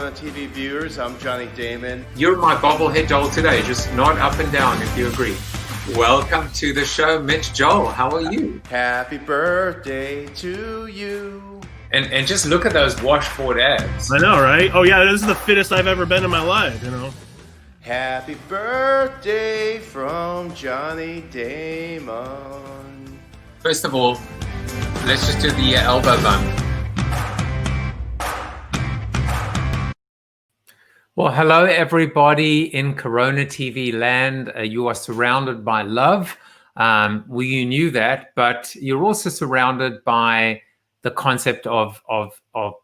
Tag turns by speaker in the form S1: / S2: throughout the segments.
S1: Corona TV viewers. I'm Johnny Damon.
S2: You're my bobblehead Joel today, just nod up and down if you agree. Welcome to the show, Mitch. Joel, how are you?
S1: Happy birthday to you.
S2: And just look at those washboard abs.
S3: I know, right? Oh yeah, this is the fittest I've ever been in my life, you know.
S1: Happy birthday from Johnny Damon.
S2: First of all, let's just do the elbow bump. Well, hello, everybody in Corona TV land. You are surrounded by love. Well, you knew that, but you're also surrounded by the concept of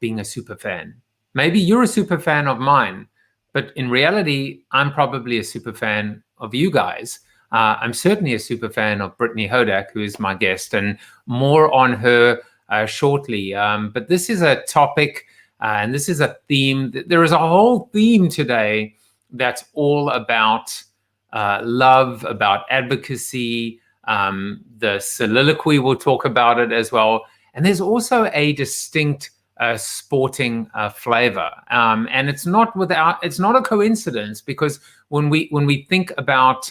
S2: being a super fan. Maybe you're a super fan of mine, but in reality, I'm probably a super fan of you guys. I'm certainly a super fan of Brittany Hodak, who is my guest, and more on her shortly. But this is a topic and this is a theme. There is a whole theme today that's all about love, about advocacy. The soliloquy, we'll talk about it as well. And there's also a distinct sporting flavor. And it's not a coincidence, because when we think about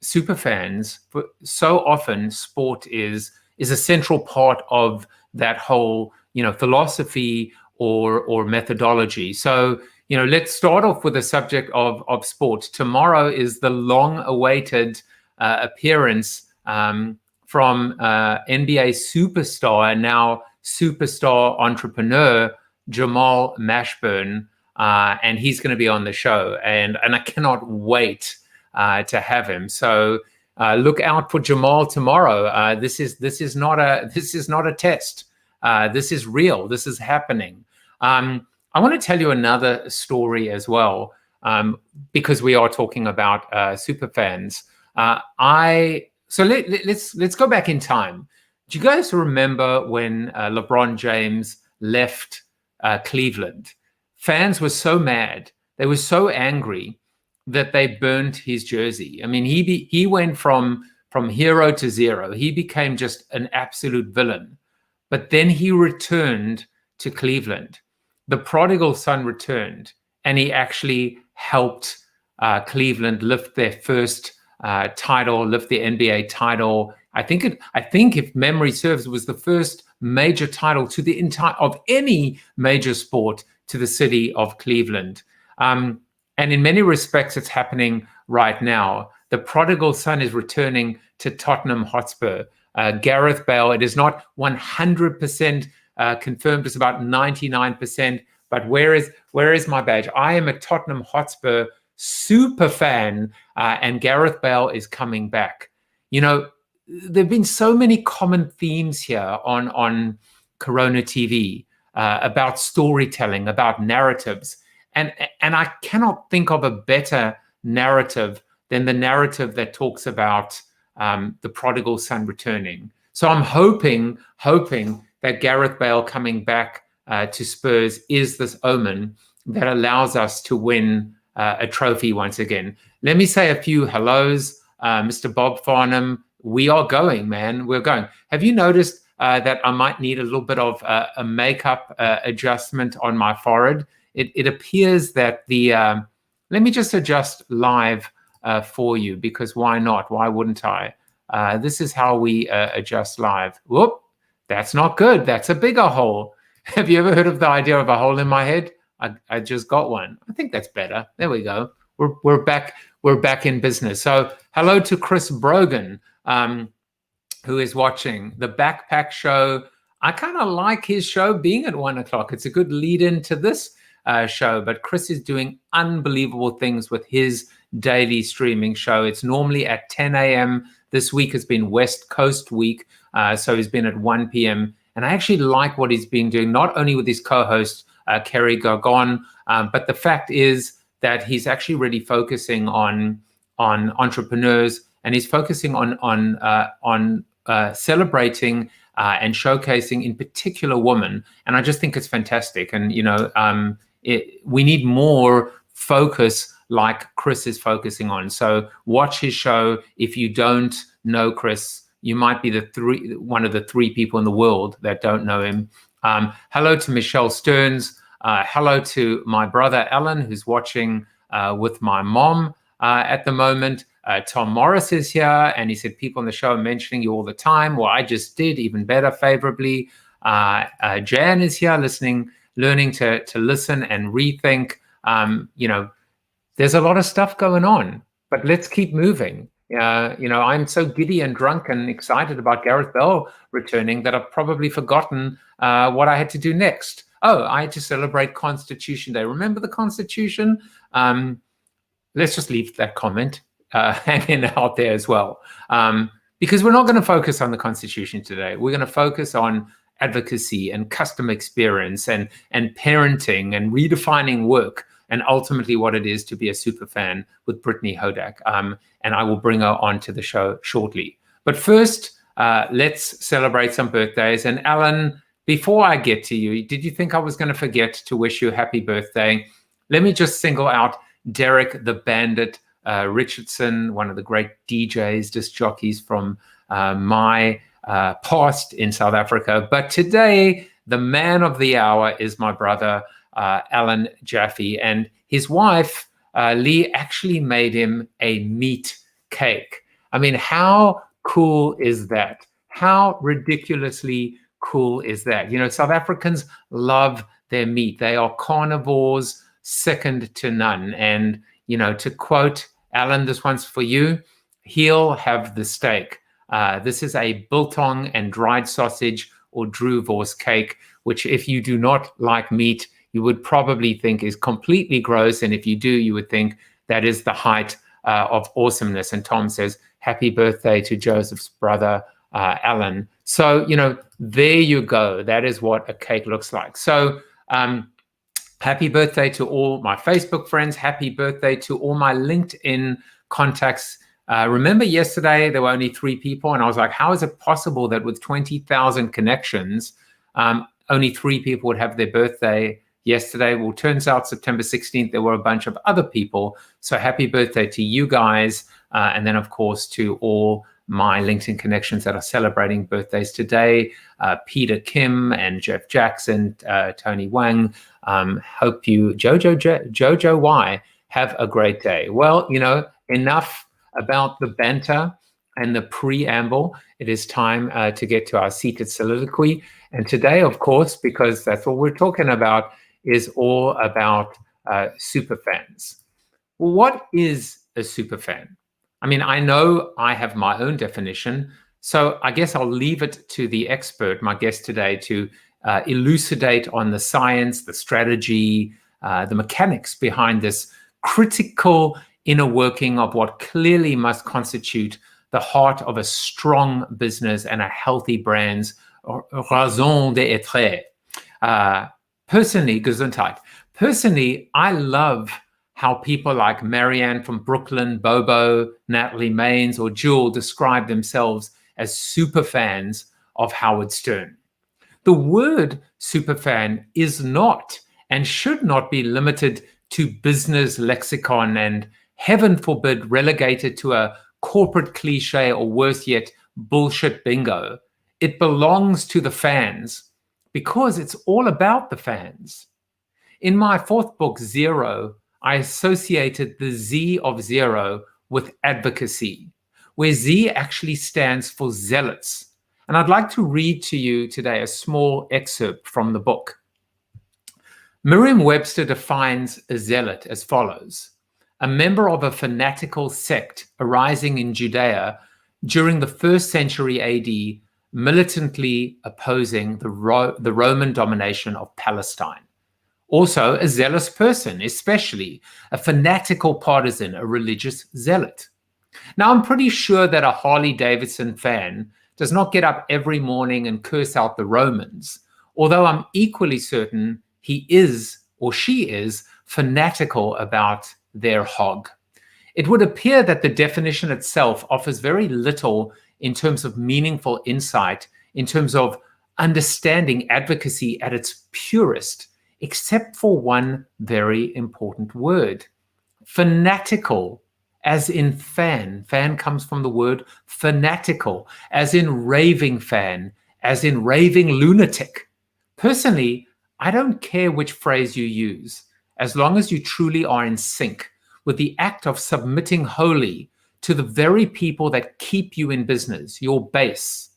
S2: superfans, so often sport is a central part of that whole, philosophy or methodology. So, let's start off with the subject of sport. Tomorrow is the long-awaited appearance from NBA superstar and now superstar entrepreneur Jamal Mashburn, and he's going to be on the show, and I cannot wait to have him. So look out for Jamal tomorrow. This is not a test. This is real. This is happening. I want to tell you another story as well, because we are talking about superfans. So let's go back in time. Do you guys remember when LeBron James left Cleveland? Fans were so mad. They were so angry that they burned his jersey. I mean, he went from hero to zero. He became just an absolute villain. But then he returned to Cleveland. The prodigal son returned, and he actually helped Cleveland lift their first title, lift the NBA title. I think if memory serves, it was the first major title to the of any major sport to the city of Cleveland. And in many respects, it's happening right now. The prodigal son is returning to Tottenham Hotspur. Gareth Bale, it is not 100% confirmed, it's about 99%. But where is my badge? I am a Tottenham Hotspur super fan, and Gareth Bale is coming back. There have been so many common themes here on Corona TV about storytelling, about narratives, and I cannot think of a better narrative than the narrative that talks about the prodigal son returning. So I'm hoping that Gareth Bale coming back to Spurs is this omen that allows us to win a trophy once again. Let me say a few hellos. Mr. Bob Farnham, we are going, man. We're going. Have you noticed that I might need a little bit of a makeup adjustment on my forehead? It appears that let me just adjust live for you, because why not? Why wouldn't I? This is how we adjust live. Whoop, that's not good. That's a bigger hole. Have you ever heard of the idea of a hole in my head? I just got one. I think that's better. There we go. We're back. We're back in business. So hello to Chris Brogan, who is watching the Backpack Show. I kind of like his show being at 1 o'clock. It's a good lead into this show, but Chris is doing unbelievable things with his daily streaming show. It's normally at 10 a.m. This week has been West Coast week, so he's been at 1 p.m. And I actually like what he's been doing, not only with his co-host, Kerry Gargon, but the fact is that he's actually really focusing on entrepreneurs, and he's focusing on celebrating and showcasing, in particular, women. And I just think it's fantastic. And we need more focus like Chris is focusing on. So watch his show. If you don't know Chris, you might be one of the three people in the world that don't know him. Hello to Michelle Stearns. Hello to my brother Alan, who's watching with my mom at the moment. Tom Morris is here, and he said people on the show are mentioning you all the time. Well, I just did, even better, favorably. Jan is here, learning to listen and rethink. There's a lot of stuff going on, but let's keep moving. I'm so giddy and drunk and excited about Gareth Bell returning that I've probably forgotten what I had to do next. Oh, I had to celebrate Constitution Day. Remember the Constitution? Let's just leave that comment hanging out there as well. Because we're not going to focus on the Constitution today. We're going to focus on advocacy and customer experience and parenting and redefining work, and ultimately what it is to be a superfan with Brittany Hodak. And I will bring her onto the show shortly. But first, let's celebrate some birthdays. And Alan, before I get to you, did you think I was going to forget to wish you a happy birthday? Let me just single out Derek the Bandit Richardson, one of the great DJs, disc jockeys from my past in South Africa. But today, the man of the hour is my brother, Alan Jaffe, and his wife, Lee, actually made him a meat cake. I mean, how cool is that? How ridiculously cool is that? South Africans love their meat. They are carnivores, second to none. And, to quote Alan, this one's for you, he'll have the steak. This is a biltong and dried sausage or Droevorst cake, which if you do not like meat, you would probably think is completely gross. And if you do, you would think that is the height of awesomeness. And Tom says, happy birthday to Joseph's brother, Alan. So, there you go. That is what a cake looks like. So happy birthday to all my Facebook friends. Happy birthday to all my LinkedIn contacts. Remember yesterday, there were only 3 people. And I was like, how is it possible that with 20,000 connections, only 3 people would have their birthday yesterday? Well, turns out September 16th, there were a bunch of other people. So happy birthday to you guys. And then, of course, to all my LinkedIn connections that are celebrating birthdays today. Peter Kim and Jeff Jackson, Tony Wang. Hope you, Jojo Y, have a great day. Well, enough about the banter and the preamble. It is time to get to our seated soliloquy. And today, of course, because that's what we're talking about, is all about superfans. Well, what is a superfan? I mean, I know I have my own definition, so I guess I'll leave it to the expert, my guest today, to elucidate on the science, the strategy, the mechanics behind this critical inner working of what clearly must constitute the heart of a strong business and a healthy brand's raison d'être. Personally, Gesundheit. Personally, I love how people like Marianne from Brooklyn, Bobo, Natalie Maines, or Jewel describe themselves as superfans of Howard Stern. The word superfan is not and should not be limited to business lexicon and, heaven forbid, relegated to a corporate cliche or worse yet, bullshit bingo. It belongs to the fans because it's all about the fans. In my 4th book, Zero, I associated the Z of zero with advocacy, where Z actually stands for zealots. And I'd like to read to you today a small excerpt from the book. Merriam-Webster defines a zealot as follows: a member of a fanatical sect arising in Judea during the 1st century AD, militantly opposing the Roman domination of Palestine. Also, a zealous person, especially a fanatical partisan, a religious zealot. Now, I'm pretty sure that a Harley-Davidson fan does not get up every morning and curse out the Romans, although I'm equally certain he is or she is fanatical about their hog. It would appear that the definition itself offers very little in terms of meaningful insight, in terms of understanding advocacy at its purest, except for one very important word: fanatical, as in fan. Fan comes from the word fanatical, as in raving fan, as in raving lunatic. Personally, I don't care which phrase you use, as long as you truly are in sync with the act of submitting wholly to the very people that keep you in business, your base,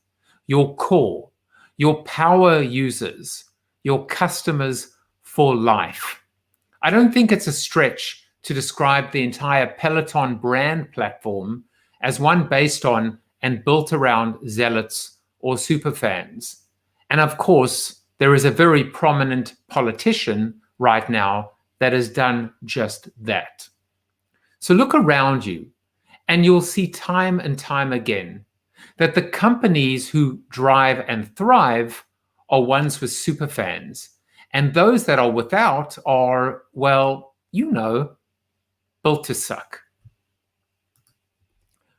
S2: your core, your power users, your customers for life. I don't think it's a stretch to describe the entire Peloton brand platform as one based on and built around zealots or superfans. And of course, there is a very prominent politician right now that has done just that. So look around you and you'll see time and time again that the companies who drive and thrive are ones with superfans. And those that are without are, well, built to suck.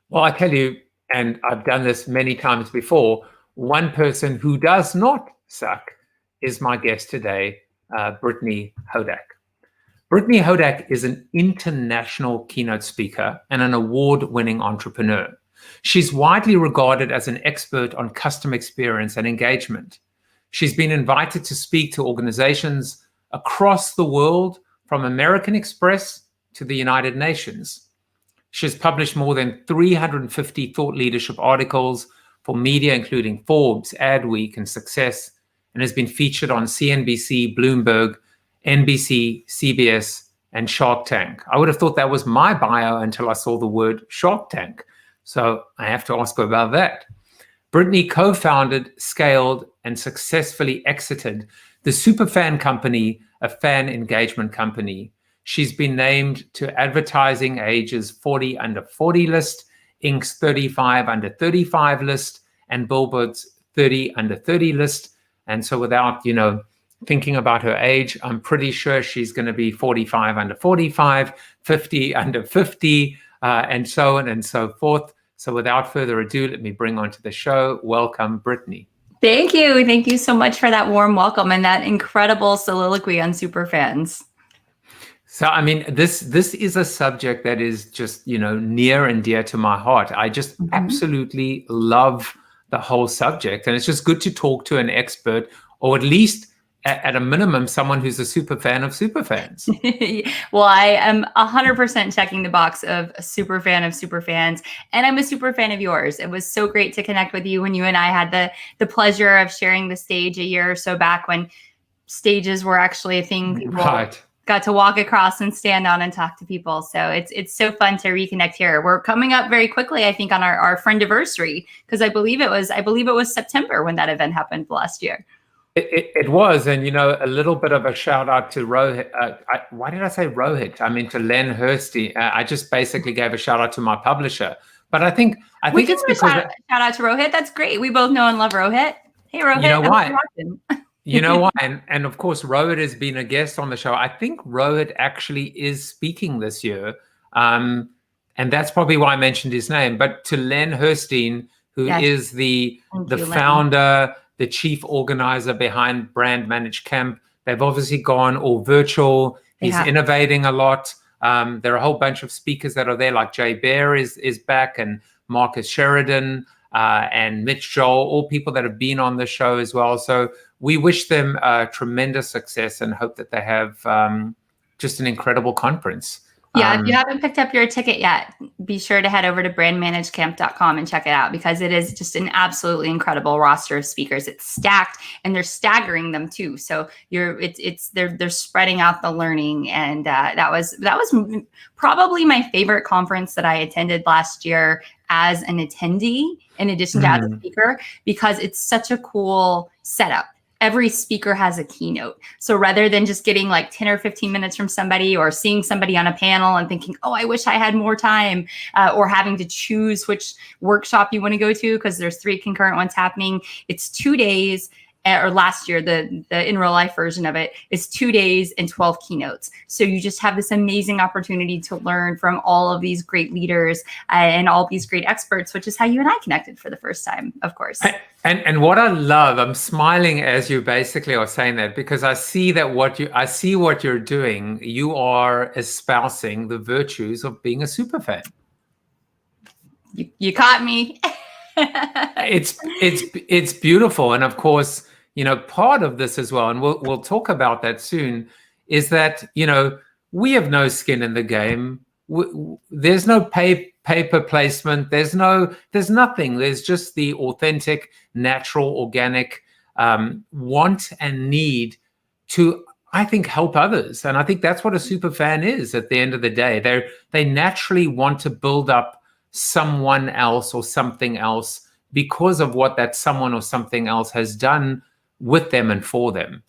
S2: Well, I tell you, and I've done this many times before, one person who does not suck is my guest today, Brittany Hodak. Brittany Hodak is an international keynote speaker and an award-winning entrepreneur. She's widely regarded as an expert on customer experience and engagement. She's been invited to speak to organizations across the world, from American Express to the United Nations. She's published more than 350 thought leadership articles for media, including Forbes, Adweek, and Success, and has been featured on CNBC, Bloomberg, NBC, CBS, and Shark Tank. I would have thought that was my bio until I saw the word Shark Tank. So I have to ask her about that. Brittany co-founded, scaled, and successfully exited the Superfan company, a fan engagement company. She's been named to Advertising Age's 40 Under 40 list, Inc.'s 35 Under 35 list, and Billboard's 30 Under 30 list. And so without, thinking about her age, I'm pretty sure she's going to be 45 under 45, 50 under 50, and so on and so forth. So without further ado, let me bring onto the show. Welcome, Brittany.
S4: Thank you. Thank you so much for that warm welcome and that incredible soliloquy on Superfans.
S2: So, I mean, this is a subject that is just, near and dear to my heart. I just absolutely love the whole subject. And it's just good to talk to an expert, or at least at a minimum, someone who's a super fan of Superfans.
S4: Well, I am 100% checking the box of a super fan of Superfans, and I'm a super fan of yours. It was so great to connect with you when you and I had the pleasure of sharing the stage a year or so back, when stages were actually a thing people got to walk across and stand on and talk to people. So it's so fun to reconnect here. We're coming up very quickly, I think, on our friendiversary, because I believe it was September when that event happened last year.
S2: It was, and a little bit of a shout out to Rohit. Why did I say Rohit? I mean to Len Hursti. I just basically gave a shout out to my publisher. But I think it's because
S4: shout out to Rohit. That's great. We both know and love Rohit. Hey, Rohit.
S2: You know why? You know why? And of course, Rohit has been a guest on the show. I think Rohit actually is speaking this year, and that's probably why I mentioned his name. But to Len Hurstein, who is the founder, the chief organizer behind Brand Managed Camp. They've obviously gone all virtual. He's innovating a lot. There are a whole bunch of speakers that are there, like Jay Baer is back, and Marcus Sheridan, and Mitch Joel, all people that have been on the show as well. So we wish them tremendous success and hope that they have just an incredible conference.
S4: Yeah, if you haven't picked up your ticket yet, be sure to head over to brandmanagedcamp.com and check it out, because it is just an absolutely incredible roster of speakers. It's stacked, and they're staggering them too. So they're spreading out the learning, and that was probably my favorite conference that I attended last year as an attendee, in addition to as a speaker, because it's such a cool setup. Every speaker has a keynote. So rather than just getting like 10 or 15 minutes from somebody, or seeing somebody on a panel and thinking, oh, I wish I had more time, or having to choose which workshop you want to go to because there's 3 concurrent ones happening, it's 2 days. Or last year, the in real life version of it is 2 days and 12 keynotes. So you just have this amazing opportunity to learn from all of these great leaders and all these great experts, which is how you and I connected for the first time, of course.
S2: And what I love, I'm smiling as you basically are saying that, because I see what you're doing. You are espousing the virtues of being a superfan.
S4: You caught me.
S2: It's beautiful, and of course, part of this as well, and we'll talk about that soon, is that, we have no skin in the game. There's no paper placement. There's nothing. There's just the authentic, natural, organic want and need to, I think, help others. And I think that's what a super fan is at the end of the day. They naturally want to build up someone else or something else because of what that someone or something else has done with them and for them.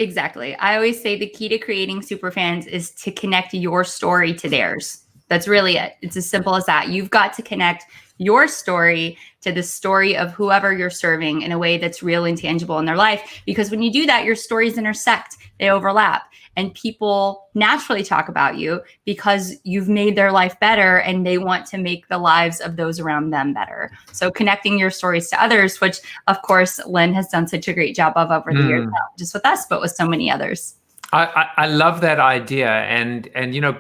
S4: Exactly. I always say the key to creating super fans is to connect your story to theirs. That's really it. It's as simple as that. You've got to connect your story to the story of whoever you're serving in a way that's real and tangible in their life. Because when you do that, your stories intersect, they overlap, and people naturally talk about you because you've made their life better and they want to make the lives of those around them better. So connecting your stories to others, which of course Lynn has done such a great job of over the years, not just with us, but with so many others.
S2: I love that idea. And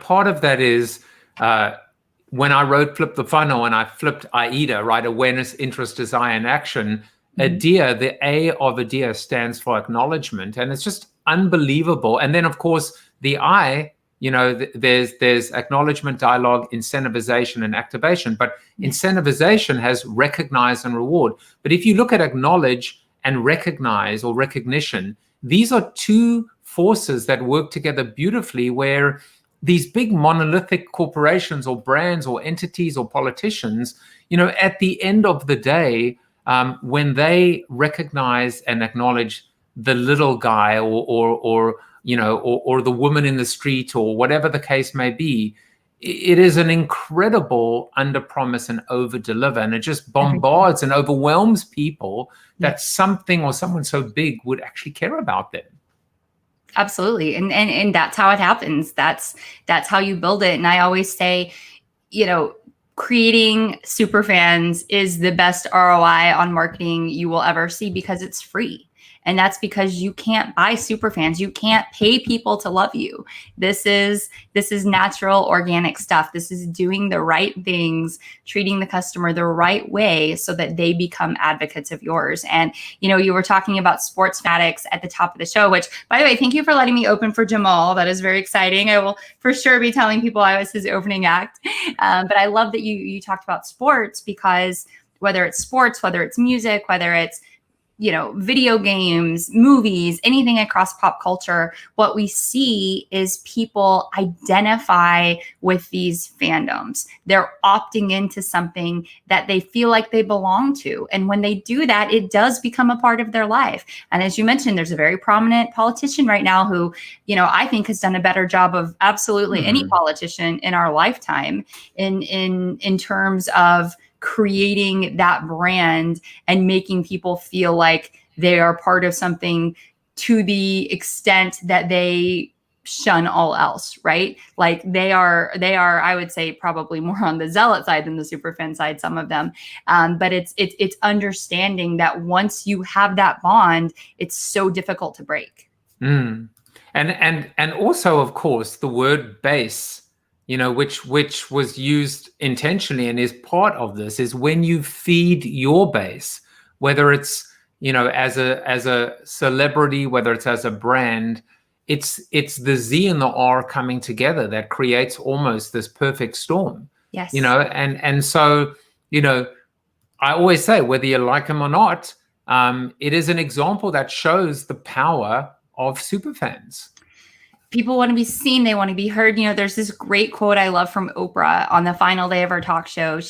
S2: part of that is, when I wrote Flip the Funnel and I flipped AIDA, right? Awareness, interest, desire, and action. ADIA, the A of ADIA stands for acknowledgement. And it's just unbelievable. And then, of course, the I, there's acknowledgement, dialogue, incentivization, and activation. But incentivization has recognize and reward. But if you look at acknowledge and recognize or recognition, these are two forces that work together beautifully, where these big monolithic corporations or brands or entities or politicians, at the end of the day, when they recognize and acknowledge the little guy or the woman in the street or whatever the case may be, it is an incredible under promise and over deliver. And it just bombards and overwhelms people that something or someone so big would actually care about them.
S4: Absolutely. And that's how it happens. That's how you build it. And I always say, creating super fans is the best ROI on marketing you will ever see because it's free. And that's because you can't buy super fans. You can't pay people to love you. This is natural, organic stuff. This is doing the right things, treating the customer the right way so that they become advocates of yours. And, you were talking about sports fanatics at the top of the show, which, by the way, thank you for letting me open for Jamal. That is very exciting. I will for sure be telling people I was his opening act. But I love that you talked about sports, because whether it's sports, whether it's music, whether it's video games, movies, anything across pop culture, what we see is people identify with these fandoms. They're opting into something that they feel like they belong to. And when they do that, it does become a part of their life. And as you mentioned, there's a very prominent politician right now who, I think has done a better job of absolutely any politician in our lifetime in terms of creating that brand and making people feel like they are part of something to the extent that they shun all else, right? Like they are, I would say, probably more on the zealot side than the superfan side, some of them. But it's understanding that once you have that bond, it's so difficult to break.
S2: And also, of course, the word base, which was used intentionally and is part of this, is when you feed your base, whether it's, as a celebrity, whether it's as a brand, it's the Z and the R coming together that creates almost this perfect storm.
S4: Yes.
S2: And so, I always say, whether you like them or not, it is an example that shows the power of superfans.
S4: People want to be seen. They want to be heard. There's this great quote I love from Oprah on the final day of her talk show.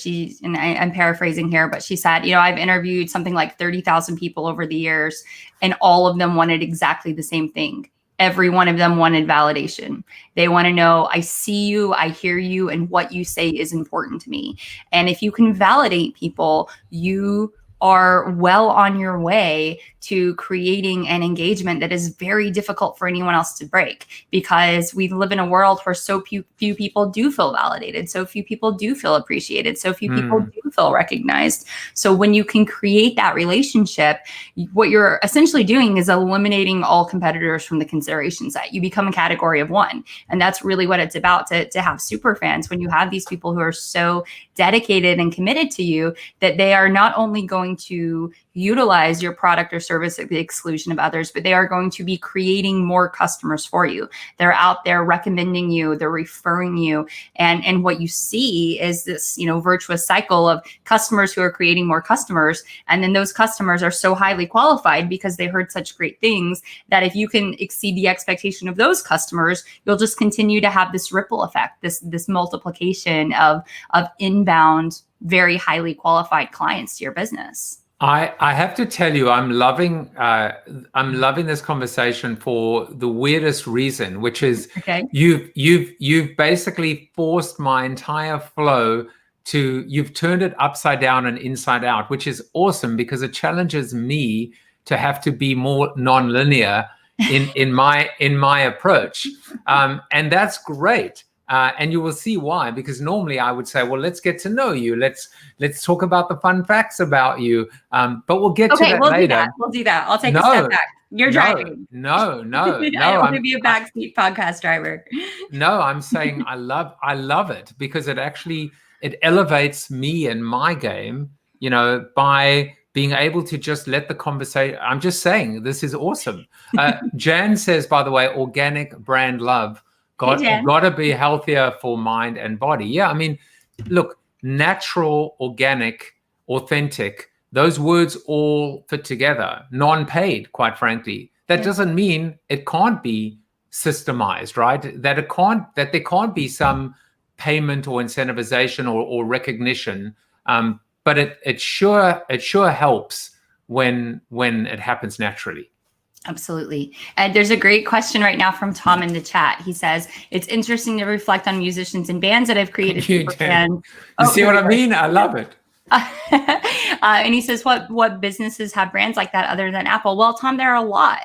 S4: I'm paraphrasing here, but she said, I've interviewed something like 30,000 people over the years, and all of them wanted exactly the same thing. Every one of them wanted validation. They want to know, I see you, I hear you, and what you say is important to me. And if you can validate people, you are well on your way to creating an engagement that is very difficult for anyone else to break, because we live in a world where so few people do feel validated. So few people do feel appreciated. So few people do feel recognized. So when you can create that relationship, what you're essentially doing is eliminating all competitors from the consideration set. You become a category of one. And that's really what it's about, to have super fans. When you have these people who are so dedicated and committed to you that they are not only going going to utilize your product or service at the exclusion of others, but they are going to be creating more customers for you. They're out there recommending you, they're referring you. And what you see is this, virtuous cycle of customers who are creating more customers. And then those customers are so highly qualified because they heard such great things that if you can exceed the expectation of those customers, you'll just continue to have this ripple effect, this multiplication of inbound, very highly qualified clients to your business.
S2: I have to tell you, I'm loving this conversation for the weirdest reason, which is you've basically forced my entire flow to, you've turned it upside down and inside out, which is awesome because it challenges me to have to be more nonlinear in my approach, and that's great. And you will see why, because normally I would say, well, let's get to know you. Let's talk about the fun facts about you. But we'll get to that later.
S4: We'll do that. I'll take a step back. You're driving.
S2: No.
S4: I want to be a backseat podcast driver.
S2: No, I'm saying I love it because it elevates me and my game, by being able to just let the conversation. I'm just saying, this is awesome. Jan says, by the way, organic brand love. Got to be healthier for mind and body. Yeah, I mean, look, natural, organic, authentic, those words all fit together. Non-paid, quite frankly. That doesn't mean it can't be systemized, right? That there can't be some payment or incentivization or recognition. But it sure helps when it happens naturally.
S4: Absolutely. And there's a great question right now from Tom in the chat. He says, it's interesting to reflect on musicians and bands that have created Superfan.
S2: You see what I mean? I love it.
S4: And he says, what businesses have brands like that other than Apple? Well, Tom, there are a lot.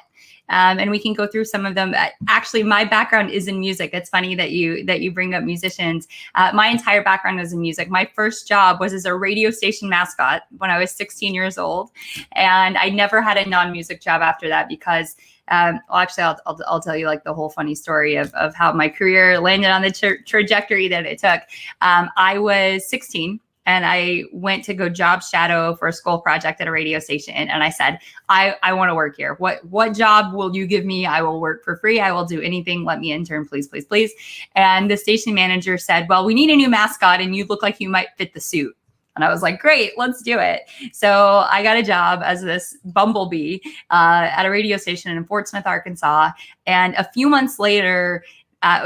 S4: And we can go through some of them. Actually, my background is in music. It's funny that you bring up musicians. My entire background is in music. My first job was as a radio station mascot when I was 16 years old, and I never had a non-music job after that because. I'll tell you like the whole funny story of how my career landed on the trajectory that it took. I was 16. And I went to go job shadow for a school project at a radio station. And I said, I want to work here. What job will you give me? I will work for free. I will do anything. Let me intern, please, please, please. And the station manager said, well, we need a new mascot and you look like you might fit the suit. And I was like, great, let's do it. So I got a job as this bumblebee at a radio station in Fort Smith, Arkansas. And a few months later,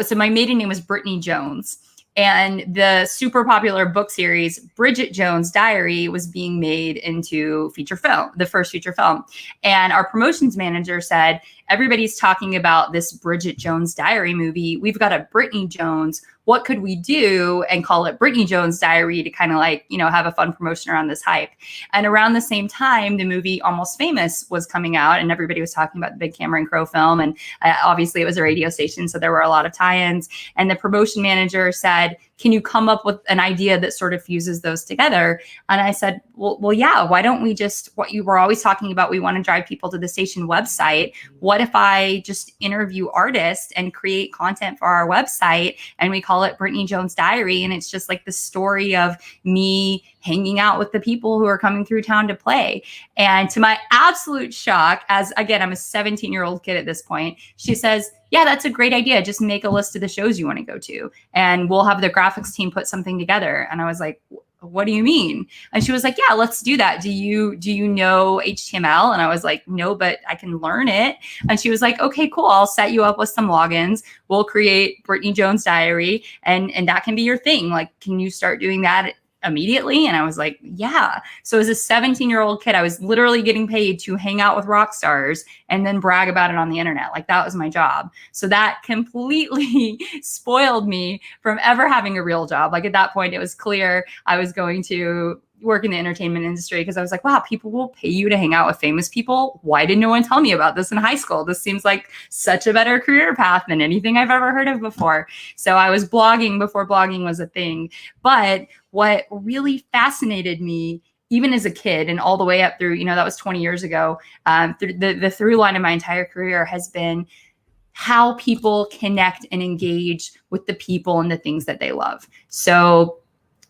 S4: so my maiden name was Brittany Jones. And the super popular book series, Bridget Jones' Diary, was being made into feature film, the first feature film. And our promotions manager said, everybody's talking about this Bridget Jones' Diary movie. We've got a Brittany Jones. What could we do and call it Brittany Jones' Diary to kind of like, have a fun promotion around this hype? And around the same time, the movie Almost Famous was coming out and everybody was talking about the big Cameron Crowe film. And obviously it was a radio station, so there were a lot of tie-ins. And the promotion manager said, can you come up with an idea that sort of fuses those together? And I said, well, yeah, why don't we just, what you were always talking about, we want to drive people to the station website. What if I just interview artists and create content for our website and we call it Brittany Jones' Diary? And it's just like the story of me hanging out with the people who are coming through town to play. And to my absolute shock, as again, I'm a 17-year-old kid at this point, she says, yeah, that's a great idea. Just make a list of the shows you want to go to and we'll have the graphics team put something together. And I was like, what do you mean? And she was like, yeah, let's do that. Do you know HTML? And I was like, no, but I can learn it. And she was like, okay, cool. I'll set you up with some logins. We'll create Brittany Jones' Diary and that can be your thing. Like, can you start doing that immediately? And I was like, yeah. So as a 17-year-old kid, I was literally getting paid to hang out with rock stars and then brag about it on the internet. Like that was my job. So that completely spoiled me from ever having a real job. Like at that point, it was clear I was going to work in the entertainment industry because I was like, wow, people will pay you to hang out with famous people. Why did no one tell me about this in high school? This seems like such a better career path than anything I've ever heard of before. So I was blogging before blogging was a thing. But what really fascinated me, even as a kid and all the way up through, that was 20 years ago, the through line of my entire career has been how people connect and engage with the people and the things that they love. So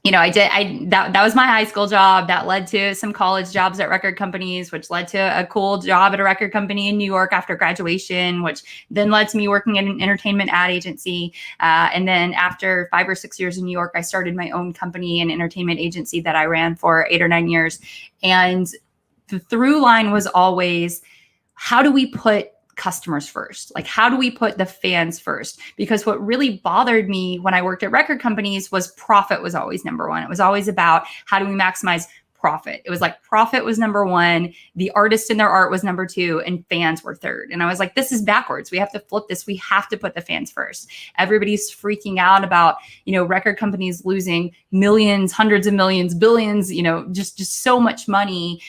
S4: you know, that was my high school job. That led to some college jobs at record companies, which led to a cool job at a record company in New York after graduation, which then led to me working at an entertainment ad agency. And then after 5 or 6 years in New York, I started my own company, an entertainment agency that I ran for 8 or 9 years. And the through line was always, how do we put customers first? Like, how do we put the fans first? Because what really bothered me when I worked at record companies was profit was always number one. It was always about, how do we maximize profit? It was like, profit was number one, the artist and their art was number two, and fans were third. And I was like, this is backwards. We have to flip this. We have to put the fans first. Everybody's freaking out about, you know, record companies losing millions, hundreds of millions, billions, you know, just so much money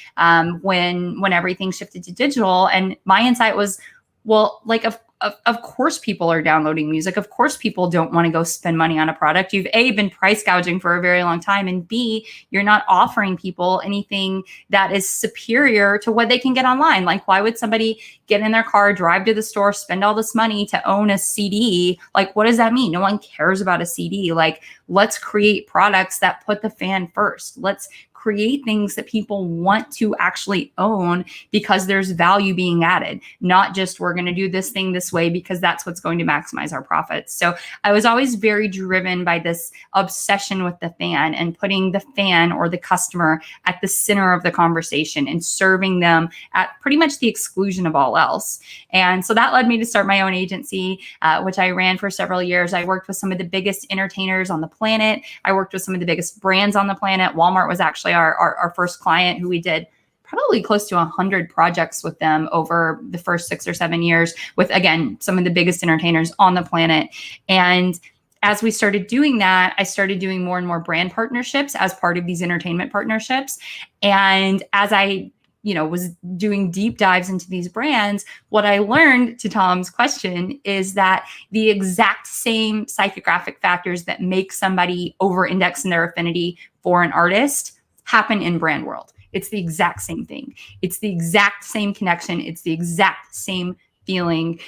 S4: when everything shifted to digital. And my insight was, well, like, of course people are downloading music. Of course people don't want to go spend money on a product. You've A, been price gouging for a very long time, and B, you're not offering people anything that is superior to what they can get online. Like, why would somebody get in their car, drive to the store, spend all this money to own a CD? Like, what does that mean? No one cares about a CD. Like, let's create products that put the fan first. Let's create things that people want to actually own because there's value being added, not just, we're going to do this thing this way because that's what's going to maximize our profits. So I was always very driven by this obsession with the fan and putting the fan or the customer at the center of the conversation and serving them at pretty much the exclusion of all else. And so that led me to start my own agency, which I ran for several years. I worked with some of the biggest entertainers on the planet. I worked with some of the biggest brands on the planet. Walmart was actually our first client, who we did probably close to 100 projects with them over the first 6 or 7 years, with, again, some of the biggest entertainers on the planet. And as we started doing that, I started doing more and more brand partnerships as part of these entertainment partnerships. And as I, you know, was doing deep dives into these brands, what I learned, to Tom's question, is that the exact same psychographic factors that make somebody over-index in their affinity for an artist happen in brand world. It's the exact same thing. It's the exact same connection. It's the exact same feeling.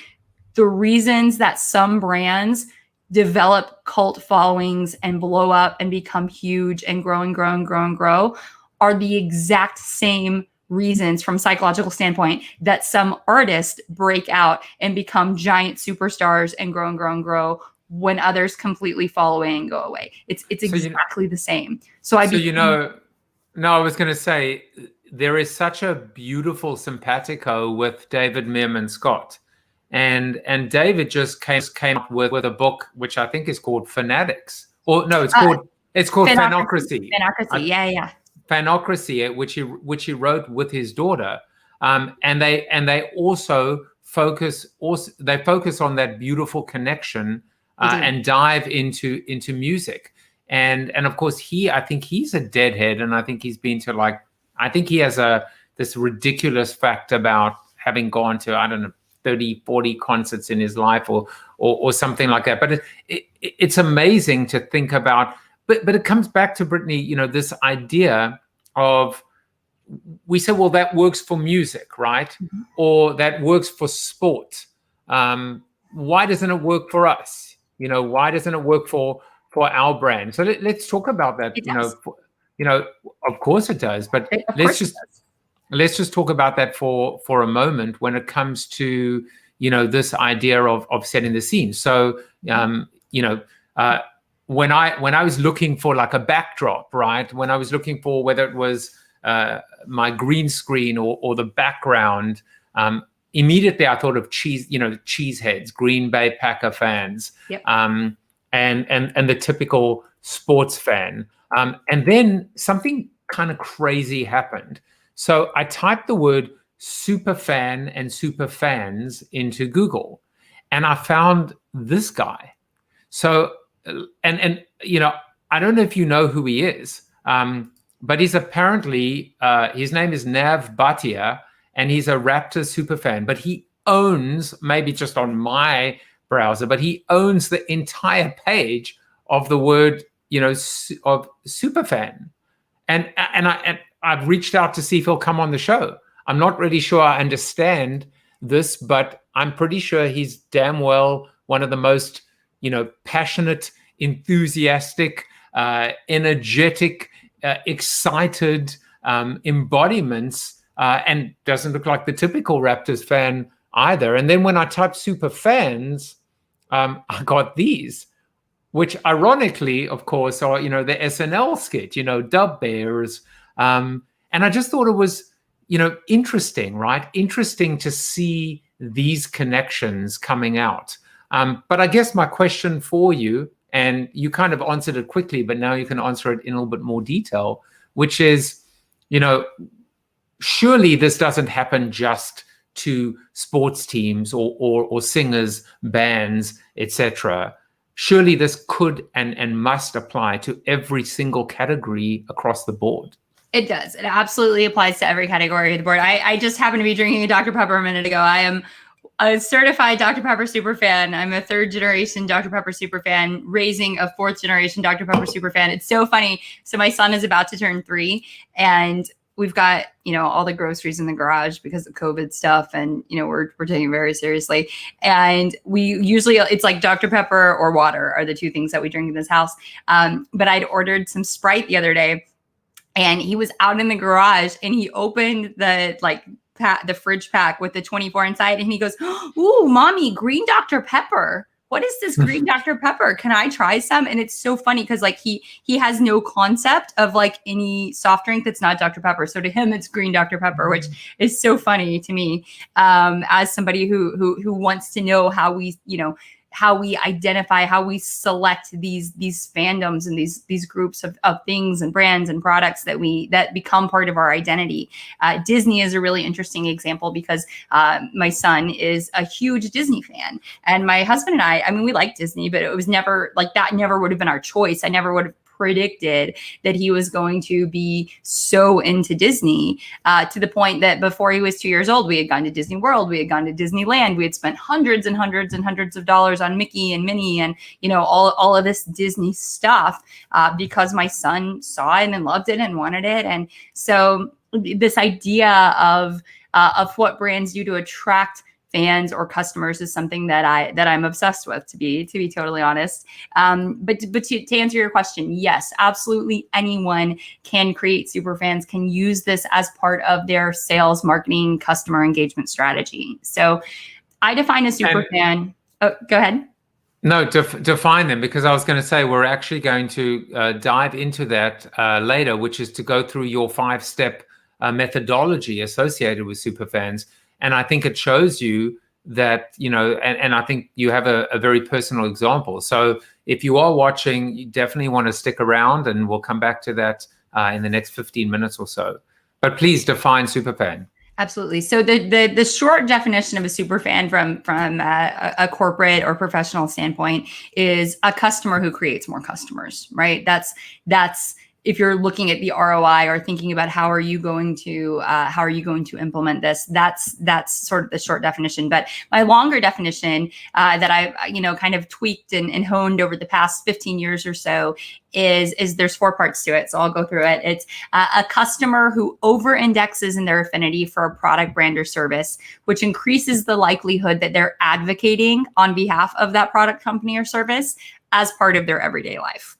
S4: The reasons that some brands develop cult followings and blow up and become huge and grow and grow and grow and grow are the exact same reasons, from a psychological standpoint, that some artists break out and become giant superstars and grow and grow and grow when others completely fall away and go away. It's exactly the same.
S2: No, I was going to say, there is such a beautiful simpatico with David Meerman Scott. And David just came up with a book, which I think is called Fanatics. Or no, it's called Fanocracy.
S4: Fanocracy, yeah.
S2: Fanocracy, which he wrote with his daughter. And they also focus on that beautiful connection and dive into music. And of course, I think he's a deadhead, and I think he's been to, I think he has this ridiculous fact about having gone to, I don't know, 30, 40 concerts in his life or something like that. But it's amazing to think about. But it comes back to, Brittany, you know, this idea of, we say, well, that works for music, right? Mm-hmm. Or that works for sport. Why doesn't it work for us? You know, why doesn't it work for our brand? So let's talk about that. You know, of course it does. But let's just talk about that for a moment when it comes to, you know, this idea of setting the scene. So, you know, when I was looking for like a backdrop, right? When I was looking for whether it was my green screen or the background, immediately I thought of cheeseheads, Green Bay Packer fans, yep. And the typical sports fan. And then something kind of crazy happened. So I typed the word Superfan and Superfans into Google, and I found this guy. So, and you know, I don't know if you know who he is, but he's apparently, his name is Nav Bhatia, and he's a Raptors superfan, but he owns, maybe just on my browser, but he owns the entire page of the word, you know, of Superfan. And I've reached out to see if he'll come on the show. I'm not really sure I understand this, but I'm pretty sure he's damn well one of the most, you know, passionate, enthusiastic, energetic, excited embodiments, and doesn't look like the typical Raptors fan either. And then when I typed Superfans, I got these, which ironically, of course, are, the SNL skit, Dub Bears. And I just thought it was, interesting, right? Interesting to see these connections coming out. But I guess my question for you, and you kind of answered it quickly, but now you can answer it in a little bit more detail, which is, surely this doesn't happen just to sports teams or singers, bands, etc. Surely this could and must apply to every single category across the board.
S4: It does. It absolutely applies to every category of the board. I just happened to be drinking a Dr. Pepper a minute ago. I am a certified Dr. Pepper superfan. I'm a 3rd generation Dr. Pepper superfan, raising a 4th generation Dr. Pepper superfan. It's so funny. So my son is about to turn 3, and we've got, all the groceries in the garage because of COVID stuff. And, we're taking it very seriously. And we usually, it's like Dr. Pepper or water are the 2 things that we drink in this house. But I'd ordered some Sprite the other day, and he was out in the garage, and he opened the fridge pack with the 24 inside. And he goes, "Ooh, mommy, green Dr. Pepper. What is this green Dr. Pepper? Can I try some?" And it's so funny because he has no concept of any soft drink that's not Dr. Pepper. So to him, it's green Dr. Pepper, which is so funny to me as somebody who wants to know how we identify, how we select these fandoms and these groups of things and brands and products that become part of our identity. Disney is a really interesting example because my son is a huge Disney fan, and my husband and I mean, we like Disney, but it was never that never would have been our choice. I never would have predicted that he was going to be so into Disney to the point that before he was 2 years old, we had gone to Disney World, we had gone to Disneyland, we had spent hundreds and hundreds and hundreds of dollars on Mickey and Minnie and all of this Disney stuff because my son saw it and loved it and wanted it. And so this idea of what brands do to attract fans or customers is something that I'm obsessed with, to be totally honest. But to answer your question, yes, absolutely anyone can create superfans, can use this as part of their sales, marketing, customer engagement strategy. So I define a superfan. Oh, go ahead.
S2: No, define them, because I was going to say we're actually going to dive into that later, which is to go through your 5-step methodology associated with superfans. And I think it shows you that, and I think you have a very personal example. So if you are watching, you definitely want to stick around, and we'll come back to that in the next 15 minutes or so. But please define superfan.
S4: Absolutely. So the short definition of a superfan from a corporate or professional standpoint is a customer who creates more customers, right? That's if you're looking at the ROI or thinking about how are you going to implement this, that's sort of the short definition. But my longer definition that I've kind of tweaked and honed over the past 15 years or so is there's 4 parts to it. So I'll go through it. It's a customer who over-indexes in their affinity for a product, brand, or service, which increases the likelihood that they're advocating on behalf of that product, company, or service as part of their everyday life.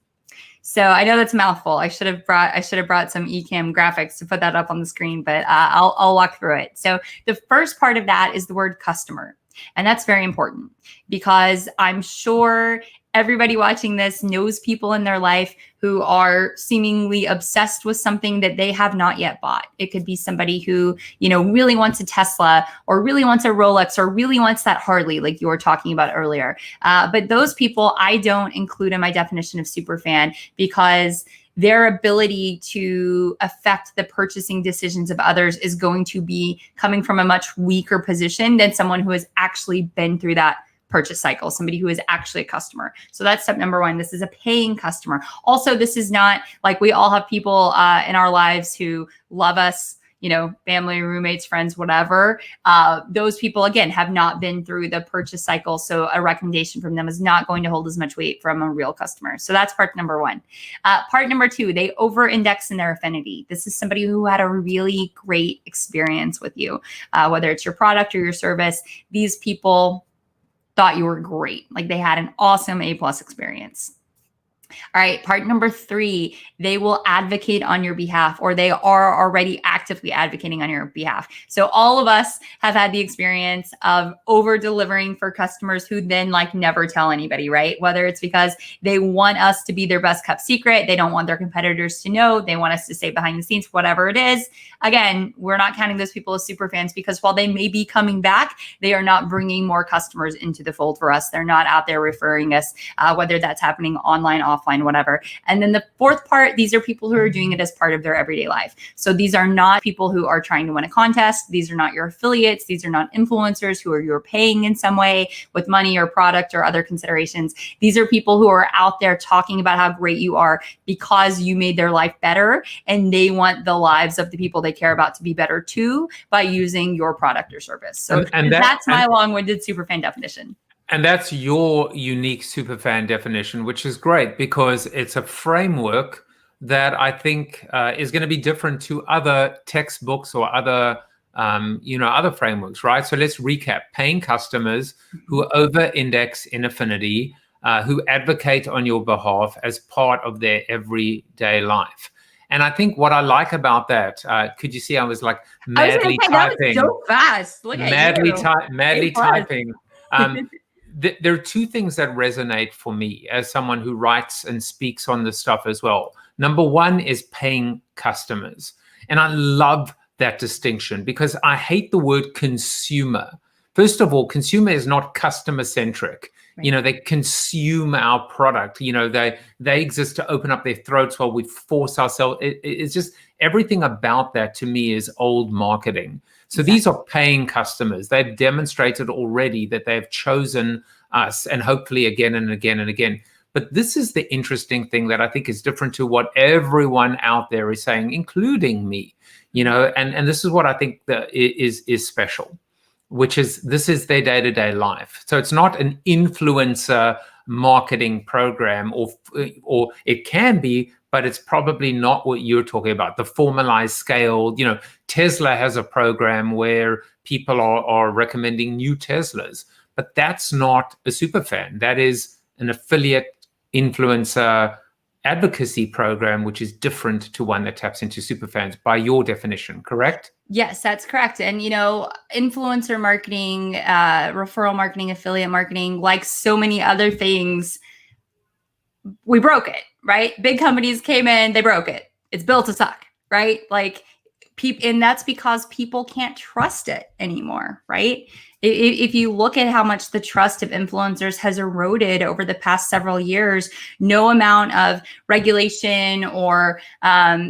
S4: So I know that's a mouthful. I should have brought some eCam graphics to put that up on the screen, but I'll walk through it. So the first part of that is the word customer. And that's very important because I'm sure everybody watching this knows people in their life who are seemingly obsessed with something that they have not yet bought. It could be somebody who, really wants a Tesla or really wants a Rolex or really wants that Harley, like you were talking about earlier. But those people I don't include in my definition of superfan because their ability to affect the purchasing decisions of others is going to be coming from a much weaker position than someone who has actually been through that purchase cycle, somebody who is actually a customer. So that's step number 1. This is a paying customer. Also, this is not like we all have people in our lives who love us, family, roommates, friends, whatever. Those people, again, have not been through the purchase cycle. So a recommendation from them is not going to hold as much weight from a real customer. So that's part number 1. Part number 2, they over-index in their affinity. This is somebody who had a really great experience with you, whether it's your product or your service. These people thought you were great. Like they had an awesome A+ experience. All right, part number 3, they will advocate on your behalf, or they are already actively advocating on your behalf. So all of us have had the experience of over delivering for customers who then like never tell anybody, right? Whether it's because they want us to be their best kept secret, they don't want their competitors to know, they want us to stay behind the scenes, whatever it is. Again, we're not counting those people as super fans, because while they may be coming back, they are not bringing more customers into the fold for us. They're not out there referring us, whether that's happening online, offline, whatever. And then the 4th part, these are people who are doing it as part of their everyday life. So these are not people who are trying to win a contest. These are not your affiliates. These are not influencers who are you're paying in some way with money or product or other considerations. These are people who are out there talking about how great you are because you made their life better, and they want the lives of the people they care about to be better too by using your product or service. So that's my long-winded superfan definition.
S2: And that's your unique superfan definition, which is great because it's a framework that I think is going to be different to other textbooks or other, other frameworks, right? So let's recap. Paying customers who over-index in Affinity, who advocate on your behalf as part of their everyday life. And I think what I like about that, could you see I was like madly typing?
S4: That was so fast. Look at you.
S2: Madly typing. There are 2 things that resonate for me as someone who writes and speaks on this stuff as well. Number 1 is paying customers. And I love that distinction because I hate the word consumer. First of all, consumer is not customer centric. Right. They consume our product. They exist to open up their throats while we force ourselves. It's just everything about that to me is old marketing. So These are paying customers. They've demonstrated already that they've chosen us, and hopefully again and again and again. But this is the interesting thing that I think is different to what everyone out there is saying, including me. And this is what I think that is special, which is this is their day-to-day life. So it's not an influencer marketing program, or it can be, but it's probably not what you're talking about, the formalized scale. Tesla has a program where people are recommending new Teslas, but that's not a superfan. That is an affiliate influencer advocacy program, which is different to one that taps into superfans by your definition, correct?
S4: Yes, that's correct. And, influencer marketing, referral marketing, affiliate marketing, like so many other things, we broke it, right? Big companies came in, they broke it. It's built to suck, right? And that's because people can't trust it anymore, right? If you look at how much the trust of influencers has eroded over the past several years, no amount of regulation or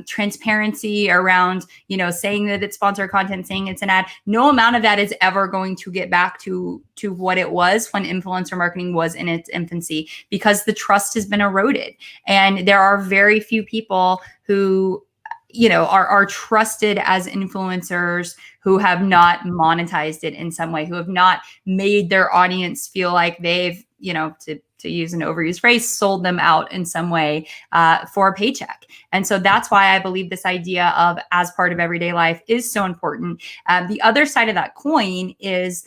S4: transparency around, saying that it's sponsored content, saying it's an ad, no amount of that is ever going to get back to what it was when influencer marketing was in its infancy, because the trust has been eroded. And there are very few people who are trusted as influencers who have not monetized it in some way, who have not made their audience feel like they've, to use an overused phrase, sold them out in some way for a paycheck. And so that's why I believe this idea of as part of everyday life is so important. The other side of that coin is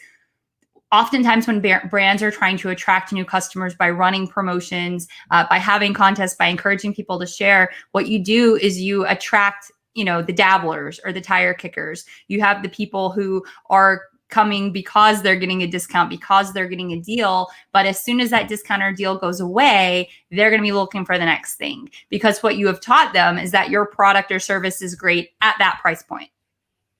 S4: oftentimes when brands are trying to attract new customers by running promotions, by having contests, by encouraging people to share, what you do is you attract, the dabblers or the tire kickers. You have the people who are coming because they're getting a discount, because they're getting a deal. But as soon as that discount or deal goes away, they're going to be looking for the next thing, because what you have taught them is that your product or service is great at that price point,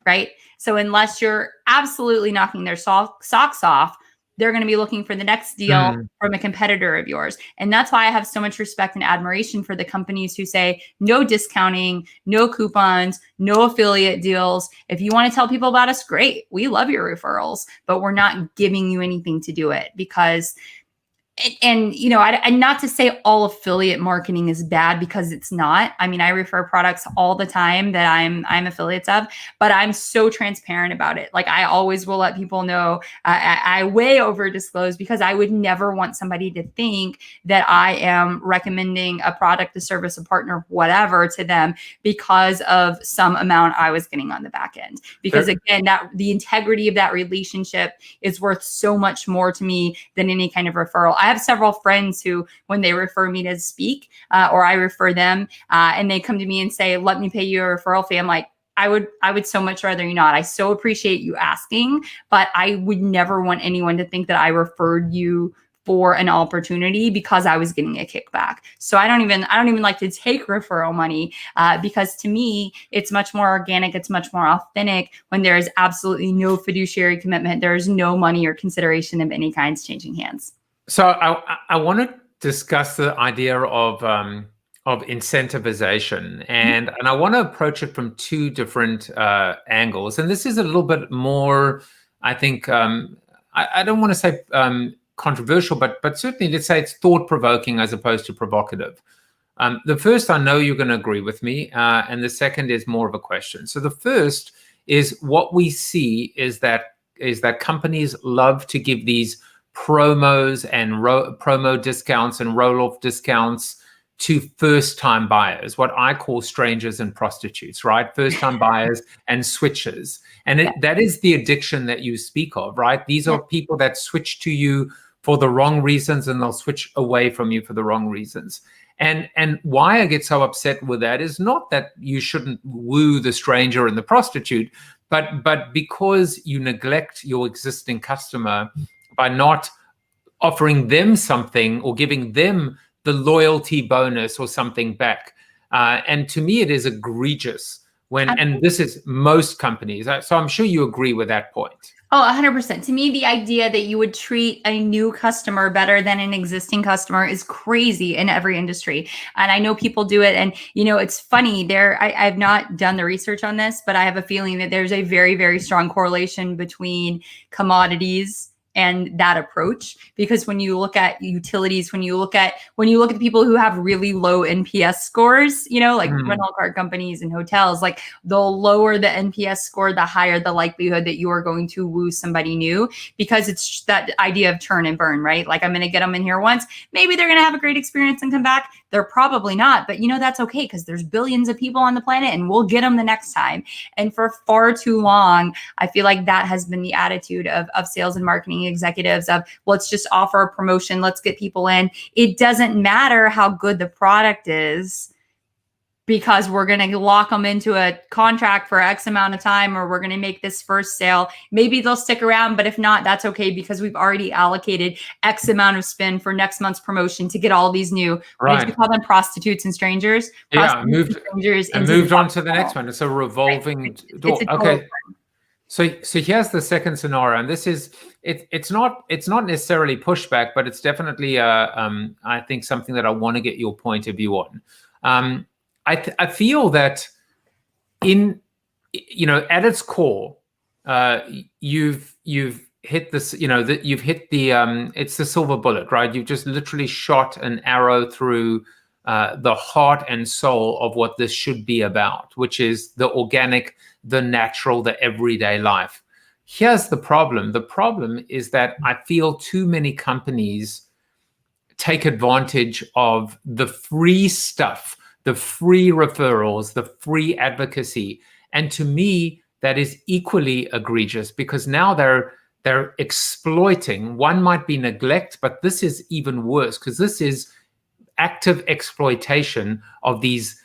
S4: right? So unless you're absolutely knocking their socks off, they're going to be looking for the next deal from a competitor of yours. And that's why I have so much respect and admiration for the companies who say no discounting, no coupons, no affiliate deals. If you want to tell people about us, great. We love your referrals, but we're not giving you anything to do it, because and not to say all affiliate marketing is bad, because it's not. I mean, I refer products all the time that I'm affiliates of, but I'm so transparent about it. Like, I always will let people know. I way over disclose, because I would never want somebody to think that I am recommending a product, a service, a partner, whatever to them because of some amount I was getting on the back end. Because again, the integrity of that relationship is worth so much more to me than any kind of referral. I have several friends who, when they refer me to speak, or I refer them, and they come to me and say, let me pay you a referral fee, I'm like, I would so much rather you not. I so appreciate you asking, but I would never want anyone to think that I referred you for an opportunity because I was getting a kickback. So I don't even like to take referral money, because to me, it's much more organic. It's much more authentic when there is absolutely no fiduciary commitment. There is no money or consideration of any kinds changing hands.
S2: So I want to discuss the idea of incentivization, and I want to approach it from two different angles. And this is a little bit more, I think, I don't want to say controversial, but certainly let's say it's thought-provoking as opposed to provocative. The first, I know you're going to agree with me, and the second is more of a question. So the first is what we see is that companies love to give these promos and promo discounts and roll-off discounts to first-time buyers, what I call strangers and prostitutes, right? First-time buyers and switchers. And that is the addiction that you speak of, right? These are people that switch to you for the wrong reasons, and they'll switch away from you for the wrong reasons. And why I get so upset with that is not that you shouldn't woo the stranger and the prostitute, but because you neglect your existing customer by not offering them something or giving them the loyalty bonus or something back. And to me, it is egregious and this is most companies. So I'm sure you agree with that point.
S4: Oh, 100%. To me, the idea that you would treat a new customer better than an existing customer is crazy in every industry. And I know people do it. And, it's funny I've not done the research on this, but I have a feeling that there's a very, very strong correlation between commodities and that approach, because when you look at utilities, when you look at the people who have really low NPS scores, like rental car companies and hotels, like the lower the NPS score, the higher the likelihood that you are going to woo somebody new, because it's that idea of churn and burn, right? Like, I'm going to get them in here once, maybe they're going to have a great experience and come back. They're probably not, but that's okay, because there's billions of people on the planet and we'll get them the next time. And for far too long, I feel like that has been the attitude of sales and marketing executives of, let's just offer a promotion, let's get people in. It doesn't matter how good the product is, because we're going to lock them into a contract for X amount of time, or we're going to make this first sale. Maybe they'll stick around, but if not, that's okay, because we've already allocated X amount of spend for next month's promotion to get all these new, what did you call them, prostitutes and strangers?
S2: Moved on to the next one. It's a revolving door. Okay. So here's the second scenario, and this is it's not necessarily pushback, but it's definitely I think something that I want to get your point of view on. I feel that at its core, you've hit this, you've hit the it's the silver bullet, right? You've just literally shot an arrow through the heart and soul of what this should be about, which is the organic, the natural, the everyday life. Here's the problem. The problem is that I feel too many companies take advantage of the free stuff, the free referrals, the free advocacy. And to me, that is equally egregious, because now they're exploiting. One might be neglect, but this is even worse, because this is active exploitation of these,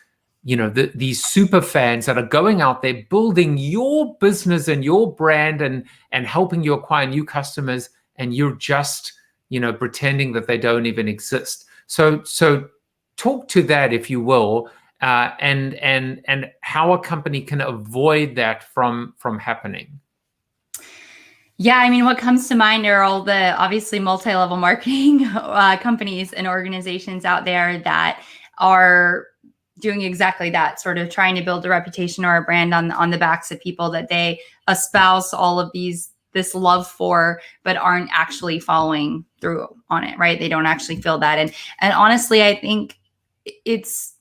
S2: these super fans that are going out there building your business and your brand and helping you acquire new customers, and you're just, pretending that they don't even exist. So talk to that, if you will, and how a company can avoid that from happening.
S4: Yeah, I mean, what comes to mind are all the obviously multi-level marketing companies and organizations out there that are doing exactly that, sort of trying to build a reputation or a brand on the backs of people that they espouse all of this love for, but aren't actually following through on it, right? They don't actually feel that. And honestly, I think it's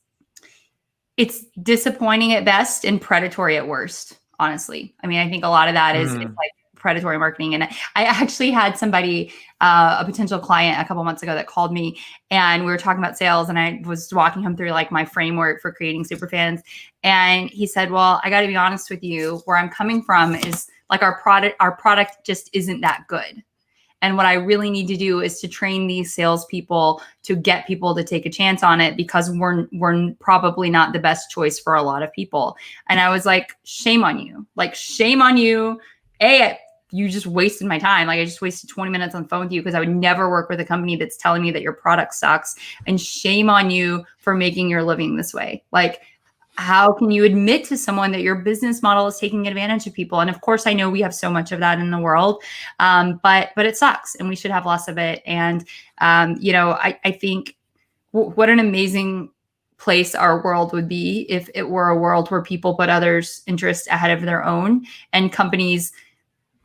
S4: disappointing at best and predatory at worst, honestly. I mean, I think a lot of that is it's like predatory marketing. And I actually had somebody, a potential client a couple months ago, that called me, and we were talking about sales, and I was walking him through like my framework for creating Superfans. And he said, well, I got to be honest with you, where I'm coming from is like our product just isn't that good. And what I really need to do is to train these salespeople to get people to take a chance on it, because we're probably not the best choice for a lot of people. And I was like, shame on you. Like, shame on you. You just wasted my time. Like, I just wasted 20 minutes on the phone with you because I would never work with a company that's telling me that your product sucks. And shame on you for making your living this way. Like, how can you admit to someone that your business model is taking advantage of people? And of course, I know we have so much of that in the world, but it sucks, and we should have less of it. And I think what an amazing place our world would be if it were a world where people put others' interests ahead of their own, and companies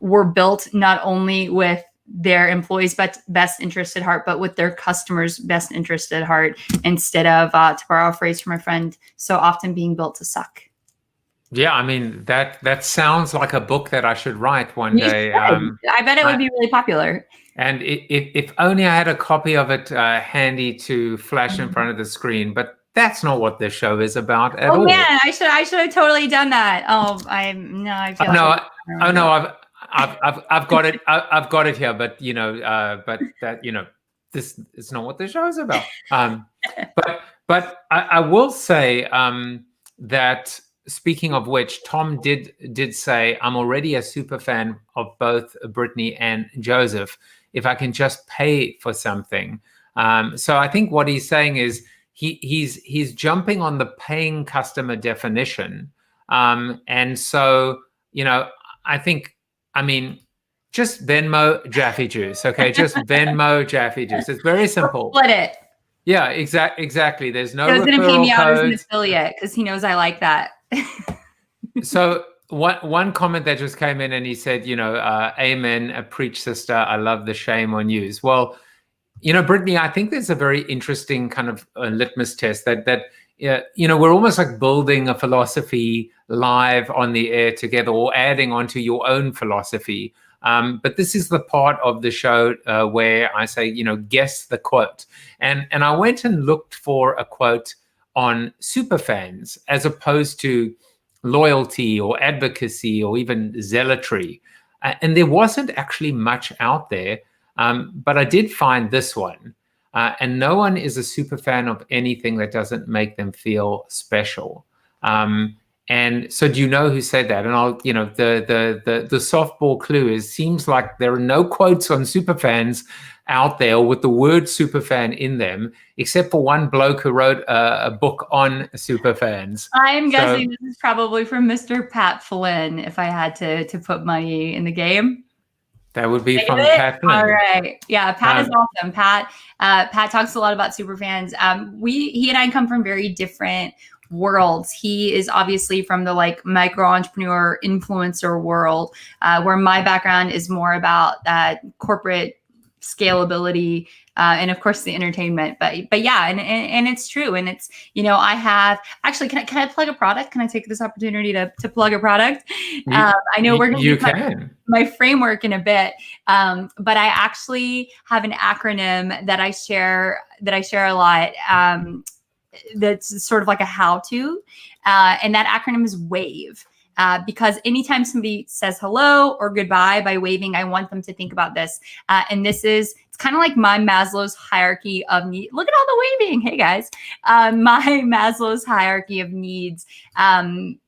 S4: were built not only with their employees' best interest at heart, but with their customers' best interest at heart, instead of, to borrow a phrase from a friend, so often being built to suck.
S2: Yeah, I mean, that sounds like a book that I should write one day.
S4: I bet it would be really popular.
S2: And if only I had a copy of it handy to flash in front of the screen, but that's not what this show is about at all.
S4: Oh man, I should have totally done that. I feel
S2: I've got it. I've got it here, but this is not what the show is about. But I will say that, speaking of which, Tom did say, I'm already a super fan of both Brittany and Joseph. If I can just pay for something, so I think what he's saying is he's jumping on the paying customer definition, and so I think. I mean, just Venmo Jaffe Juice, okay? Just Venmo Jaffe Juice. It's very simple.
S4: Split it.
S2: Yeah, exactly. There's no referral
S4: codes. He's gonna pay me out as an
S2: codes.
S4: affiliate because he knows I like that.
S2: So one comment that just came in, and he said, amen, preach, sister. I love the shame on yous. Well, Brittany, I think there's a very interesting kind of litmus test that we're almost like building a philosophy live on the air together, or adding onto your own philosophy. But this is the part of the show where I say, guess the quote. And I went and looked for a quote on Superfans, as opposed to loyalty or advocacy or even zealotry. And there wasn't actually much out there, but I did find this one. And no one is a super fan of anything that doesn't make them feel special. And so, do you know who said that? And I'll, the softball clue is, seems like there are no quotes on Superfans out there with the word superfan in them, except for one bloke who wrote a book on Superfans.
S4: I'm guessing this is probably from Mr. Pat Flynn, if I had to put money in the game.
S2: That would be from Pat Flynn. All
S4: right. Yeah, Pat is awesome. Pat talks a lot about Superfans. He and I come from very different worlds. He is obviously from the micro entrepreneur influencer world, where my background is more about corporate scalability, and of course the entertainment, but yeah, and it's true. And it's, I have actually, can I plug a product? Can I take this opportunity to plug a product? I know we're going to use my framework in a bit, but I actually have an acronym that I share a lot. That's sort of like a how-to, and that acronym is WAVE. Because anytime somebody says hello or goodbye by waving, I want them to think about this. And it's kind of like my Maslow's hierarchy of needs. Look at all the waving. Hey guys, my Maslow's hierarchy of needs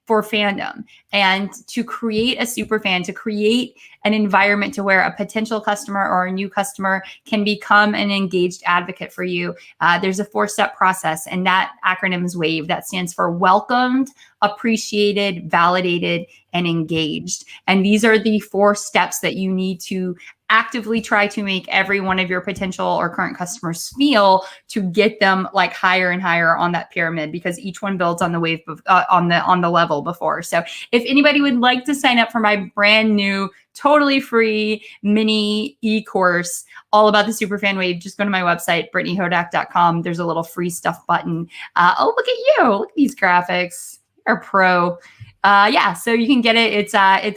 S4: for fandom, and to create a super fan, to create an environment to where a potential customer or a new customer can become an engaged advocate for you. There's a 4-step process, and that acronym is WAVE. That stands for welcomed, appreciated, validated, and engaged. And these are the 4 steps that you need to actively try to make every one of your potential or current customers feel, to get them higher and higher on that pyramid, because each one builds on the wave on the level before. So if anybody would like to sign up for my brand new, totally free mini e-course all about the Superfan wave, just go to my website, BrittanyHodak.com. There's a little free stuff button. Oh, look at you. Look at these graphics. You're a pro. So you can get it.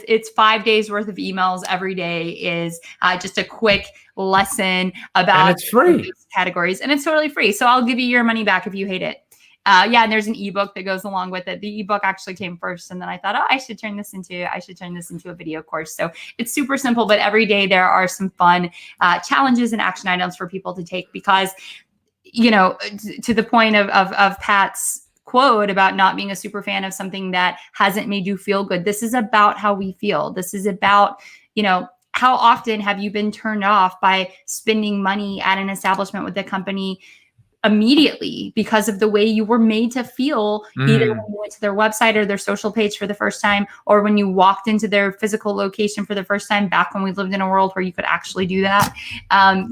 S4: It's 5 days worth of emails. Every day is just a quick lesson about
S2: and it's free
S4: categories, and it's totally free. So I'll give you your money back if you hate it. Yeah, and there's an ebook that goes along with it. The ebook actually came first, and then I thought, oh, I should turn this into a video course. So it's super simple, but every day there are some fun challenges and action items for people to take, because, you know, to the point of Pat's quote about not being a super fan of something that hasn't made you feel good. This is about how we feel. This is about, you know, how often have you been turned off by spending money at an establishment with a company immediately because of the way you were made to feel, either when you went to their website or their social page for the first time, or when you walked into their physical location for the first time, back when we lived in a world where you could actually do that.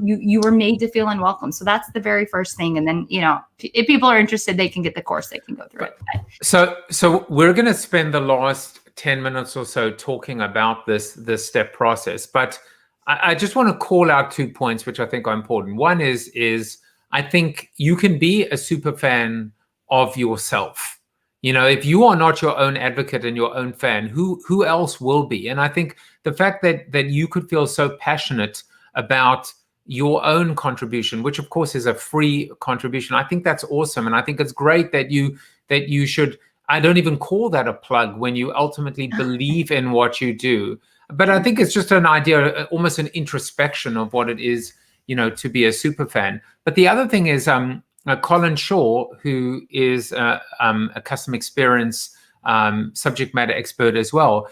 S4: You were made to feel unwelcome. So that's the very first thing. And then, you know, if people are interested, they can get the course, they can go through it.
S2: So we're going to spend the last 10 minutes or so talking about this step process, but I just want to call out 2 points which I think are important. One is I think you can be a super fan of yourself. You know, if you are not your own advocate and your own fan, who else will be? And I think the fact that you could feel so passionate about your own contribution, which of course is a free contribution, I think that's awesome. And I think it's great that you should, I don't even call that a plug when you ultimately believe in what you do. But I think it's just an idea, almost an introspection of what it is, you know, to be a super fan. But the other thing is Colin Shaw, who is a custom experience subject matter expert as well.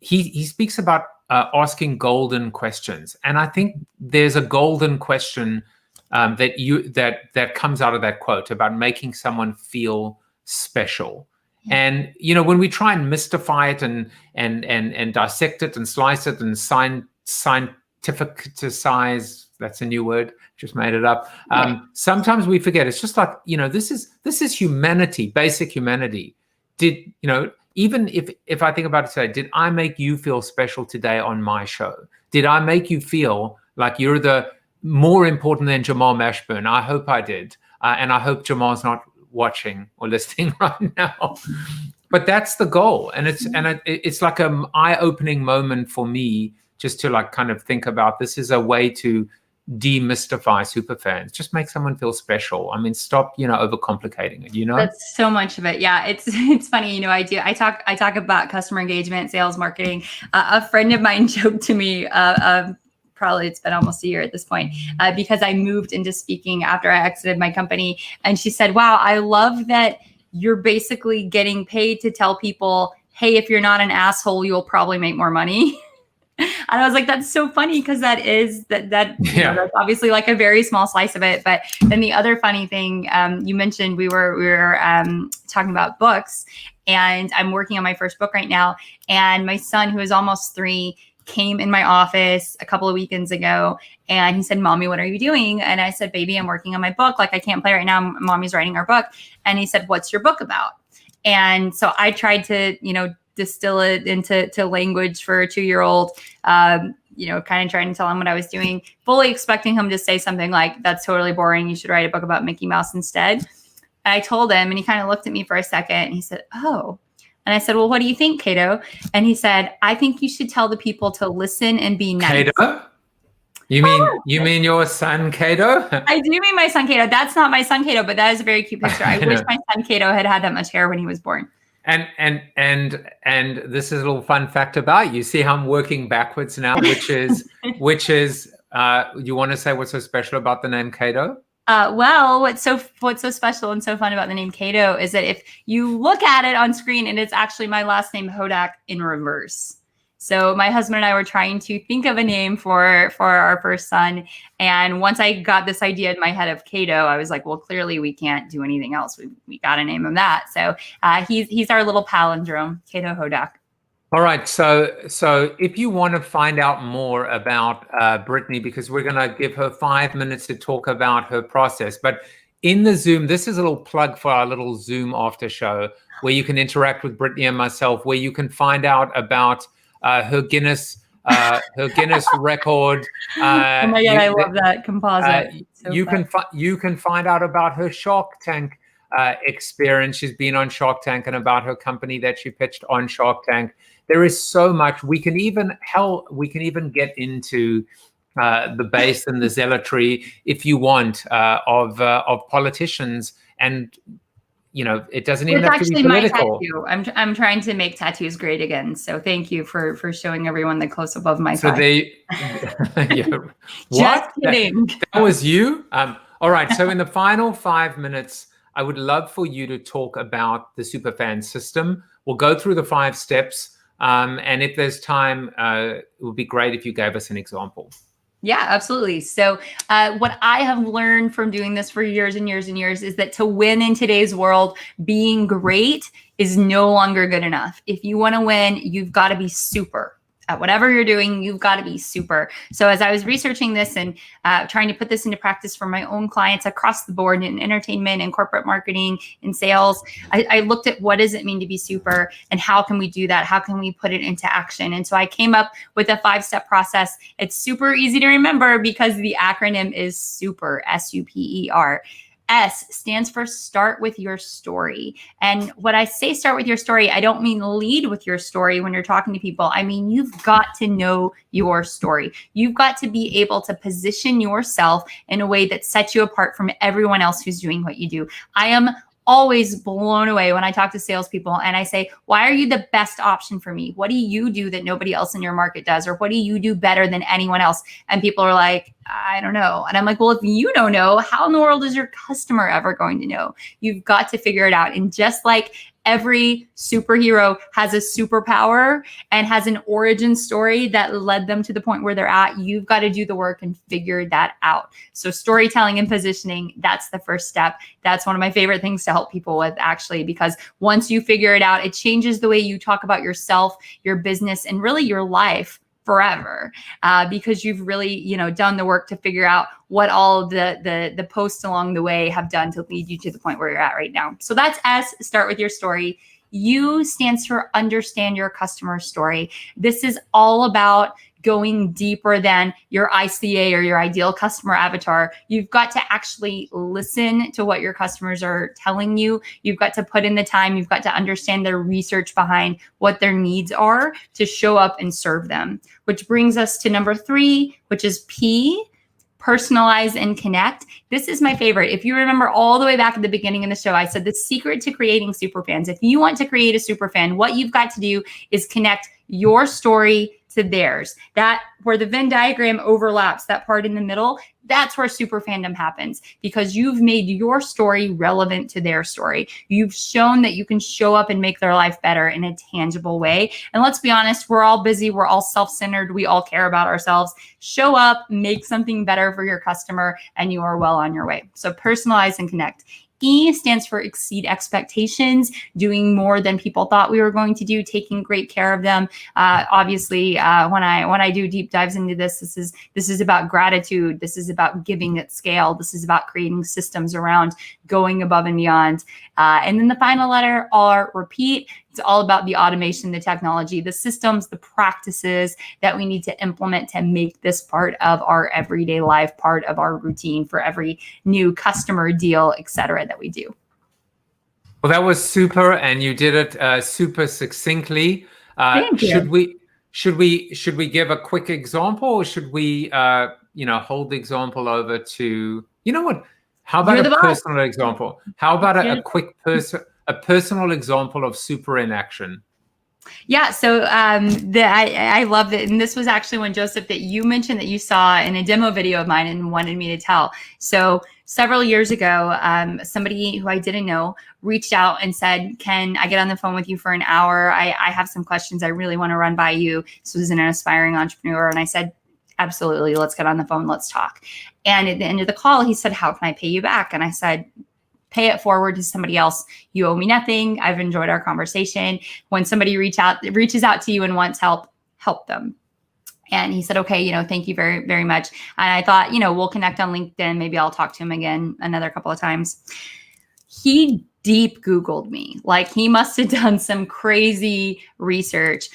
S2: He speaks about asking golden questions, and I think there's a golden question that comes out of that quote about making someone feel special. And you know, when we try and mystify it and dissect it and slice it and scientificicize, that's a new word, just made it up. Sometimes we forget. It's just like, you know, this is humanity, basic humanity. Did, you know, even if I think about it today, did I make you feel special today on my show? Did I make you feel like you're the more important than Jamal Mashburn? I hope I did. And I hope Jamal's not watching or listening right now. But that's the goal. And it's like an eye-opening moment for me, just to like kind of think about, this is a way to demystify superfans. Just make someone feel special. I mean, stop, you know, overcomplicating it, you know?
S4: That's so much of it. Yeah. It's funny. You know, I talk about customer engagement, sales, marketing. A friend of mine joked to me, probably it's been almost a year at this point, because I moved into speaking after I exited my company. And she said, wow, I love that you're basically getting paid to tell people, hey, if you're not an asshole, you'll probably make more money. And I was like, that's so funny, because that is you know, that's obviously like a very small slice of it. But then the other funny thing, you mentioned we were talking about books, and I'm working on my first book right now. And my son, who is almost 3, came in my office a couple of weekends ago, and he said, Mommy, what are you doing? And I said, baby, I'm working on my book. Like, I can't play right now. Mommy's writing our book. And he said, what's your book about? And so I tried to, you know, distill it into language for a 2-year-old, you know, kind of trying to tell him what I was doing, fully expecting him to say something like, that's totally boring, you should write a book about Mickey Mouse instead. And I told him, and he kind of looked at me for a second, and he said, oh. And I said, well, what do you think, Cato? And he said, I think you should tell the people to listen and be nice.
S2: Cato? You mean your son, Cato?
S4: I do mean my son, Cato. That's not my son, Cato, but that is a very cute picture. I wish my son, Cato, had that much hair when he was born. And
S2: this is a little fun fact about you. See how I'm working backwards now, which is you want to say what's so special about the name Cato?
S4: Well, what's so special and so fun about the name Cato is that if you look at it on screen, and it's actually my last name Hodak in reverse. So my husband and I were trying to think of a name for our first son. And once I got this idea in my head of Cato, I was like, well, clearly we can't do anything else. We got to name him that. So he's our little palindrome, Cato Hodak.
S2: All right. So if you want to find out more about Brittany, because we're going to give her 5 minutes to talk about her process, but in the Zoom, this is a little plug for our little Zoom after show where you can interact with Brittany and myself, where you can find out about her Guinness record.
S4: Oh my God, I love that composite.
S2: You can find out about her Shark Tank experience. She's been on Shark Tank, and about her company that she pitched on Shark Tank. There is so much. We can even get into the base and the zealotry, if you want, of politicians, and it doesn't
S4: It's
S2: even have to be
S4: actually my
S2: political.
S4: tattoo. I'm trying to make tattoos great again. So thank you for showing everyone the close up of my
S2: So
S4: thigh.
S2: yeah.
S4: Just
S2: What?
S4: kidding.
S2: That was you? All right. So in the final 5 minutes, I would love for you to talk about the Superfan system. We'll go through the 5 steps. And if there's time, it would be great if you gave us an example.
S4: Yeah, absolutely. So what I have learned from doing this for years and years and years is that to win in today's world, being great is no longer good enough. If you want to win, you've got to be super. At whatever you're doing, you've got to be super. So as I was researching this and trying to put this into practice for my own clients across the board in entertainment and corporate marketing and sales, I looked at what does it mean to be super and how can we do that? How can we put it into action? And so I came up with a 5-step process. It's super easy to remember because the acronym is SUPER, S-U-P-E-R. S stands for start with your story. And when I say start with your story, I don't mean lead with your story when you're talking to people. I mean, you've got to know your story. You've got to be able to position yourself in a way that sets you apart from everyone else who's doing what you do. I am always blown away when I talk to salespeople and I say, why are you the best option for me? What do you do that nobody else in your market does? Or what do you do better than anyone else? And people are like, I don't know. And I'm like, well, if you don't know, how in the world is your customer ever going to know? You've got to figure it out. And just like every superhero has a superpower and has an origin story that led them to the point where they're at, you've got to do the work and figure that out. So storytelling and positioning, that's the first step. That's one of my favorite things to help people with, actually, because once you figure it out, it changes the way you talk about yourself, your business, and really your life forever, because you've really, done the work to figure out what all of the posts along the way have done to lead you to the point where you're at right now. So that's S, start with your story. U stands for understand your customer story. This is all about going deeper than your ICA or your ideal customer avatar. You've got to actually listen to what your customers are telling you. You've got to put in the time. You've got to understand their research behind what their needs are to show up and serve them. Which brings us to number 3, which is P, personalize and connect. This is my favorite. If you remember all the way back at the beginning of the show, I said the secret to creating superfans. If you want to create a superfan, what you've got to do is connect your story to theirs. That where the Venn diagram overlaps, that part in the middle, that's where super fandom happens, because you've made your story relevant to their story. You've shown that you can show up and make their life better in a tangible way. And let's be honest, we're all busy. We're all self-centered. We all care about ourselves. Show up, make something better for your customer, and you are well on your way. So personalize and connect. E stands for exceed expectations, doing more than people thought we were going to do, taking great care of them. Obviously, when I do deep dives into this is about gratitude. This is about giving at scale. This is about creating systems around going above and beyond. And then the final letter, R, repeat. It's all about the automation, the technology, the systems, the practices that we need to implement to make this part of our everyday life, part of our routine for every new customer deal, et cetera, that we do.
S2: Well, that was super, and you did it super succinctly.
S4: Thank you.
S2: Should we give a quick example, or should we hold the example over to what? How about a personal example? How about a quick personal example of super in action?
S4: Yeah, so I love it. And this was actually when, Joseph, that you mentioned that you saw in a demo video of mine and wanted me to tell. So several years ago, somebody who I didn't know reached out and said, can I get on the phone with you for an hour? I have some questions I really want to run by you. This was an aspiring entrepreneur. And I said, absolutely, let's get on the phone, let's talk. And at the end of the call, he said, how can I pay you back? And I said, pay it forward to somebody else. You owe me nothing. I've enjoyed our conversation. When somebody reaches out to you and wants help, help them. And he said, okay, thank you very, very much. And I thought, we'll connect on LinkedIn. Maybe I'll talk to him again another couple of times. He deep Googled me. Like, he must have done some crazy research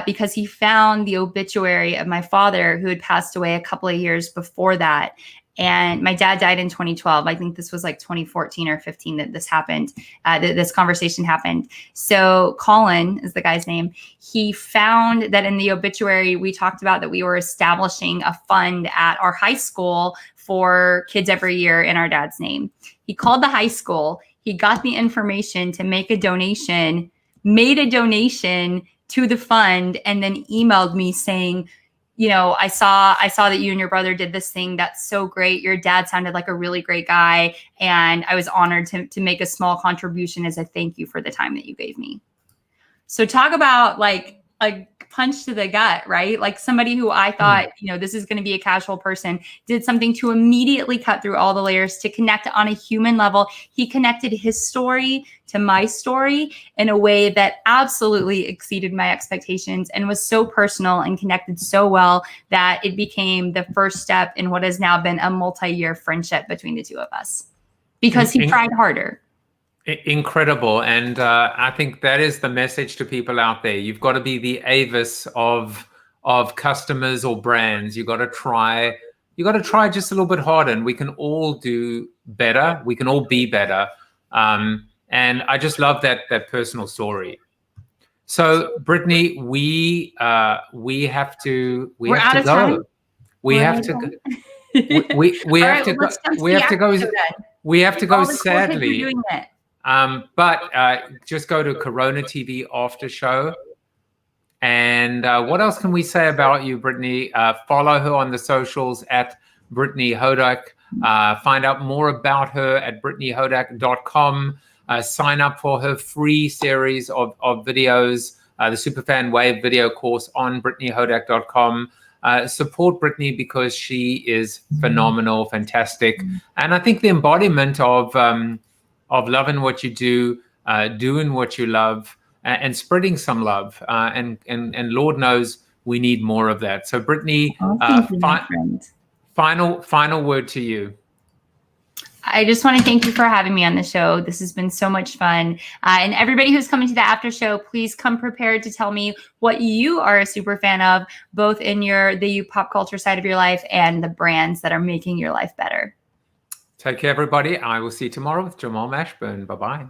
S4: because he found the obituary of my father, who had passed away a couple of years before that. And my dad died in 2012. I think this was like 2014 or 15 that this happened, this conversation happened. So Colin is the guy's name. He found that in the obituary, we talked about that we were establishing a fund at our high school for kids every year in our dad's name. He called the high school. He got the information to make a donation, made a donation to the fund, and then emailed me saying, you know, I saw that you and your brother did this thing. That's so great. Your dad sounded like a really great guy. And I was honored to make a small contribution as a thank you for the time that you gave me. So talk about like a punch to the gut, right? Like somebody who I thought, you know, this is going to be a casual person, did something to immediately cut through all the layers to connect on a human level. He connected his story to my story in a way that absolutely exceeded my expectations and was so personal and connected so well that it became the first step in what has now been a multi-year friendship between the two of us because he tried harder.
S2: Incredible. And I think that is the message to people out there. You've got to be the Avis of customers or brands. You got to try just a little bit harder, and we can all do better. We can all be better. And I just love that personal story. So Brittany, we have to go. We have to go sadly. But just go to CoronaTV after show. And what else can we say about you, Brittany? Follow her on the socials at Brittany Hodak. Find out more about her at BrittanyHodak.com. Sign up for her free series of videos, the Superfan Wave video course on BrittanyHodak.com. Support Brittany because she is phenomenal, fantastic. And I think the embodiment of loving what you do, doing what you love, and spreading some love. And Lord knows we need more of that. So Brittany, final word to you.
S4: I just want to thank you for having me on the show. This has been so much fun. And everybody who's coming to the after show, please come prepared to tell me what you are a super fan of, both in the pop culture side of your life and the brands that are making your life better.
S2: Take care, everybody. I will see you tomorrow with Jamal Mashburn. Bye-bye.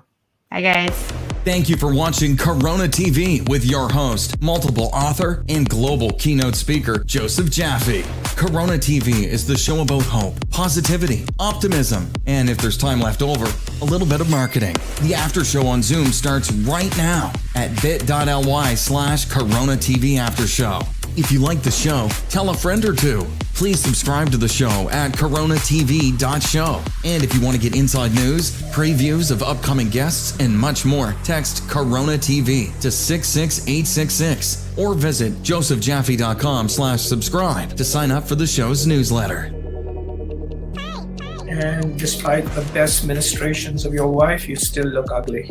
S4: Bye, guys.
S5: Thank you for watching Corona TV with your host, multiple author and global keynote speaker, Joseph Jaffe. Corona TV is the show about hope, positivity, optimism, and if there's time left over, a little bit of marketing. The after show on Zoom starts right now at bit.ly/Corona TV After Show. If you like the show, tell a friend or two. Please subscribe to the show at CoronaTV.show. And if you want to get inside news, previews of upcoming guests, and much more, text Corona TV to 66866 or visit josephjaffe.com/subscribe to sign up for the show's newsletter.
S6: And despite the best ministrations of your wife, you still look ugly.